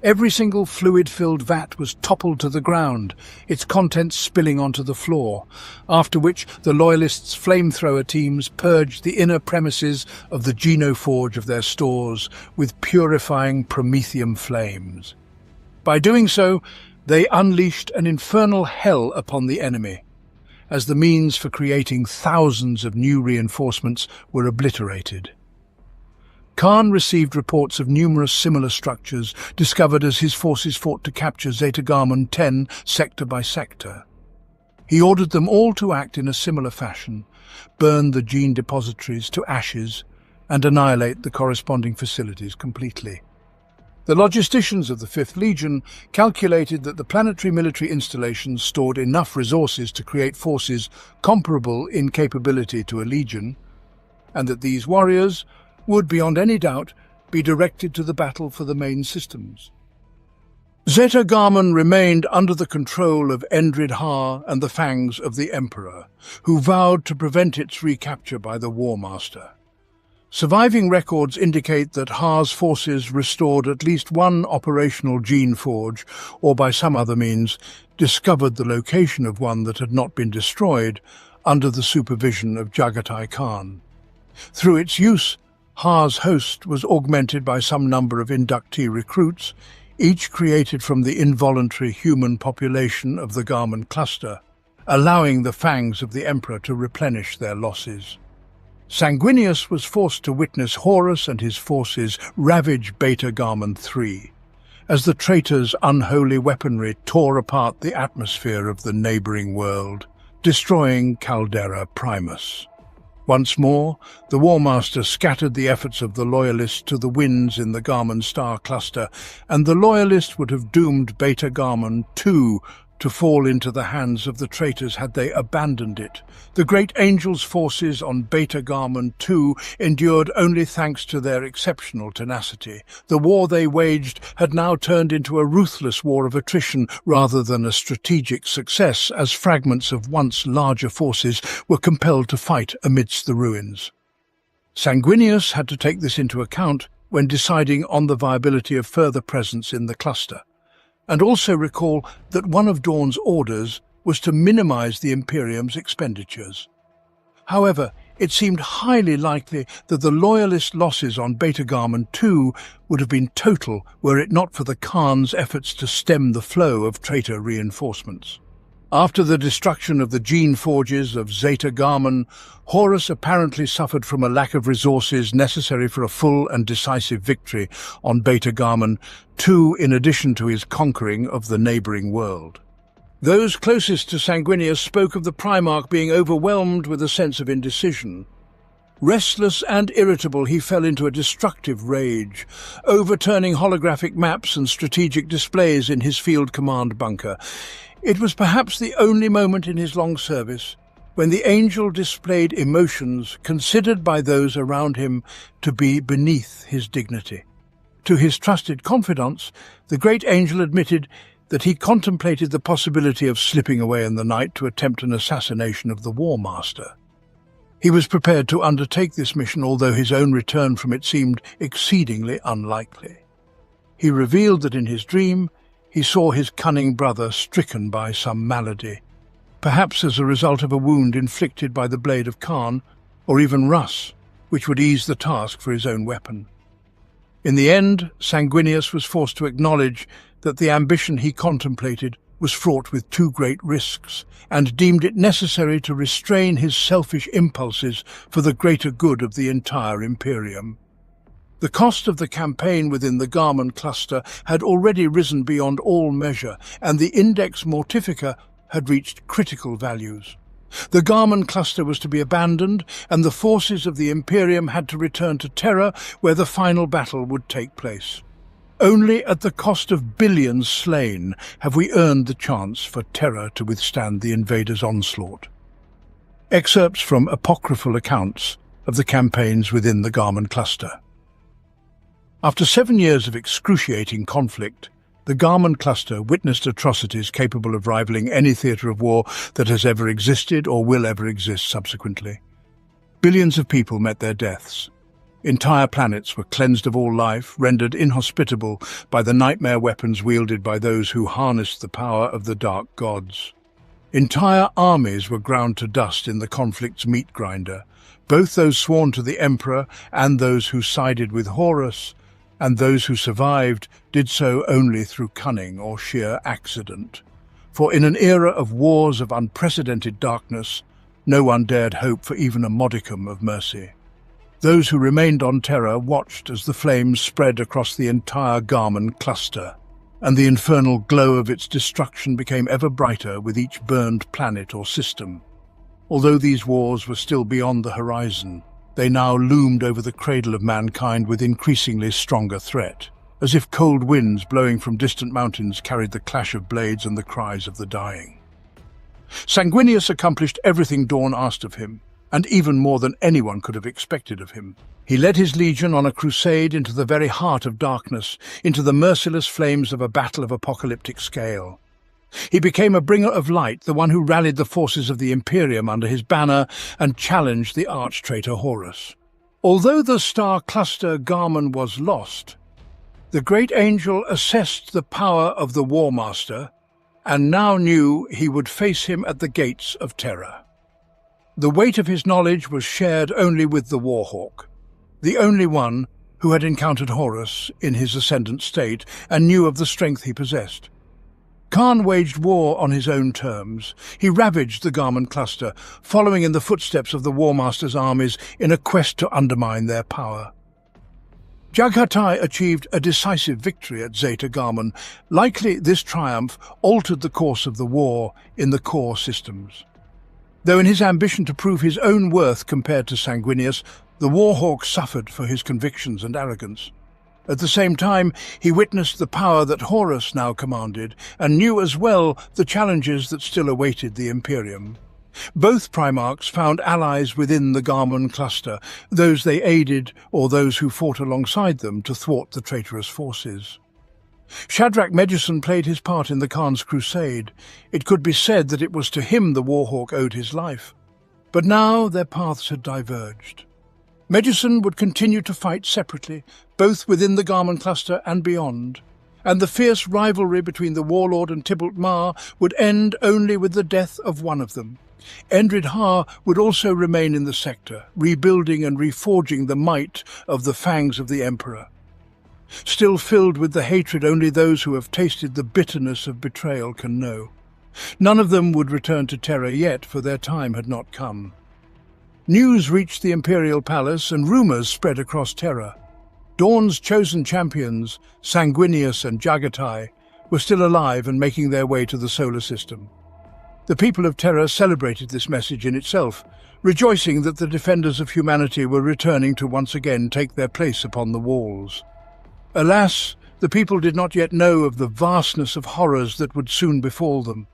Every single fluid-filled vat was toppled to the ground, its contents spilling onto the floor, after which the Loyalists' flamethrower teams purged the inner premises of the Genoforge of their stores with purifying promethium flames. By doing so, they unleashed an infernal hell upon the enemy, as the means for creating thousands of new reinforcements were obliterated. Khan received reports of numerous similar structures discovered as his forces fought to capture Beta-Garmon 10 sector by sector. He ordered them all to act in a similar fashion, burn the gene depositories to ashes, and annihilate the corresponding facilities completely. The logisticians of the Fifth Legion calculated that the planetary military installations stored enough resources to create forces comparable in capability to a legion, and that these warriors would, beyond any doubt, be directed to the battle for the main systems. Beta-Garmon remained under the control of Endrid Ha and the Fangs of the Emperor, who vowed to prevent its recapture by the War Master. Surviving records indicate that Ha's forces restored at least one operational gene forge, or by some other means discovered the location of one that had not been destroyed under the supervision of Jagatai Khan. Through its use, Ha's host was augmented by some number of inductee recruits, each created from the involuntary human population of the Garmon cluster, allowing the Fangs of the Emperor to replenish their losses. Sanguinius was forced to witness Horus and his forces ravage Beta-Garmon III, as the traitor's unholy weaponry tore apart the atmosphere of the neighbouring world, destroying Caldera Primus. Once more, the War Master scattered the efforts of the Loyalists to the winds in the Garmon star cluster, and the Loyalists would have doomed Beta-Garmon II to fall into the hands of the traitors had they abandoned it. The Great Angel's forces on Beta-Garmon II endured only thanks to their exceptional tenacity. The war they waged had now turned into a ruthless war of attrition rather than a strategic success, as fragments of once larger forces were compelled to fight amidst the ruins. Sanguinius had to take this into account when deciding on the viability of further presence in the cluster, and also recall that one of Dawn's orders was to minimize the Imperium's expenditures. However, it seemed highly likely that the Loyalist losses on Beta-Garmon II would have been total were it not for the Khan's efforts to stem the flow of traitor reinforcements. After the destruction of the gene forges of Zeta-Garmon, Horus apparently suffered from a lack of resources necessary for a full and decisive victory on Beta-Garmon II, in addition to his conquering of the neighbouring world. Those closest to Sanguinius spoke of the Primarch being overwhelmed with a sense of indecision. Restless and irritable, he fell into a destructive rage, overturning holographic maps and strategic displays in his field command bunker. It was perhaps the only moment in his long service when the Angel displayed emotions considered by those around him to be beneath his dignity. To his trusted confidants, the Great Angel admitted that he contemplated the possibility of slipping away in the night to attempt an assassination of the War Master. He was prepared to undertake this mission, although his own return from it seemed exceedingly unlikely. He revealed that in his dream he saw his cunning brother stricken by some malady, perhaps as a result of a wound inflicted by the blade of Khan, or even Russ, which would ease the task for his own weapon. In the end, Sanguinius was forced to acknowledge that the ambition he contemplated was fraught with too great risks, and deemed it necessary to restrain his selfish impulses for the greater good of the entire Imperium. The cost of the campaign within the Garmon cluster had already risen beyond all measure, and the Index Mortifica had reached critical values. The Garmon cluster was to be abandoned, and the forces of the Imperium had to return to Terra, where the final battle would take place. Only at the cost of billions slain have we earned the chance for Terra to withstand the invaders' onslaught. Excerpts from apocryphal accounts of the campaigns within the Garmon cluster. After 7 years of excruciating conflict, the Garmon cluster witnessed atrocities capable of rivaling any theatre of war that has ever existed or will ever exist subsequently. Billions of people met their deaths. Entire planets were cleansed of all life, rendered inhospitable by the nightmare weapons wielded by those who harnessed the power of the dark gods. Entire armies were ground to dust in the conflict's meat grinder, both those sworn to the Emperor and those who sided with Horus, and those who survived did so only through cunning or sheer accident. For in an era of wars of unprecedented darkness, no one dared hope for even a modicum of mercy. Those who remained on Terra watched as the flames spread across the entire Garmon cluster. and the infernal glow of its destruction became ever brighter with each burned planet or system. Although these wars were still beyond the horizon, they now loomed over the cradle of mankind with increasingly stronger threat, as if cold winds blowing from distant mountains carried the clash of blades and the cries of the dying. Sanguinius accomplished everything Dawn asked of him, and even more than anyone could have expected of him. He led his legion on a crusade into the very heart of darkness, into the merciless flames of a battle of apocalyptic scale. He became a bringer of light, the one who rallied the forces of the Imperium under his banner and challenged the arch-traitor Horus. Although the star cluster Garmon was lost, the great angel assessed the power of the War Master and now knew he would face him at the gates of terror. The weight of his knowledge was shared only with the Warhawk, the only one who had encountered Horus in his ascendant state and knew of the strength he possessed. Khan waged war on his own terms. He ravaged the Garmon cluster, following in the footsteps of the War Master's armies in a quest to undermine their power. Jaghatai achieved a decisive victory at Beta-Garmon. Likely this triumph altered the course of the war in the core systems. Though in his ambition to prove his own worth compared to Sanguinius, the Warhawk suffered for his convictions and arrogance. At the same time, he witnessed the power that Horus now commanded, and knew as well the challenges that still awaited the Imperium. Both Primarchs found allies within the Garmon cluster, those they aided or those who fought alongside them to thwart the traitorous forces. Shadrach Medusson played his part in the Khan's crusade. It could be said that it was to him the Warhawk owed his life. But now their paths had diverged. Medusson would continue to fight separately, both within the Garmon cluster and beyond, and the fierce rivalry between the Warlord and Tybalt Mar would end only with the death of one of them. Endred Har would also remain in the sector, rebuilding and reforging the might of the fangs of the Emperor. Still filled with the hatred only those who have tasted the bitterness of betrayal can know. None of them would return to Terra yet, for their time had not come. News reached the Imperial Palace and rumours spread across Terra. Dawn's chosen champions, Sanguinius and Jaghatai, were still alive and making their way to the solar system. The people of Terra celebrated this message in itself, rejoicing that the defenders of humanity were returning to once again take their place upon the walls. Alas, the people did not yet know of the vastness of horrors that would soon befall them,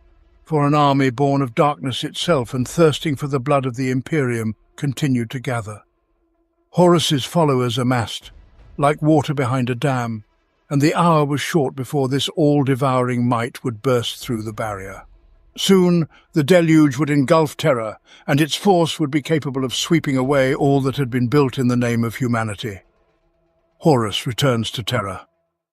for an army born of darkness itself and thirsting for the blood of the Imperium continued to gather. Horus's followers amassed, like water behind a dam, and the hour was short before this all-devouring might would burst through the barrier. Soon the deluge would engulf Terra, and its force would be capable of sweeping away all that had been built in the name of humanity. Horus returns to Terra.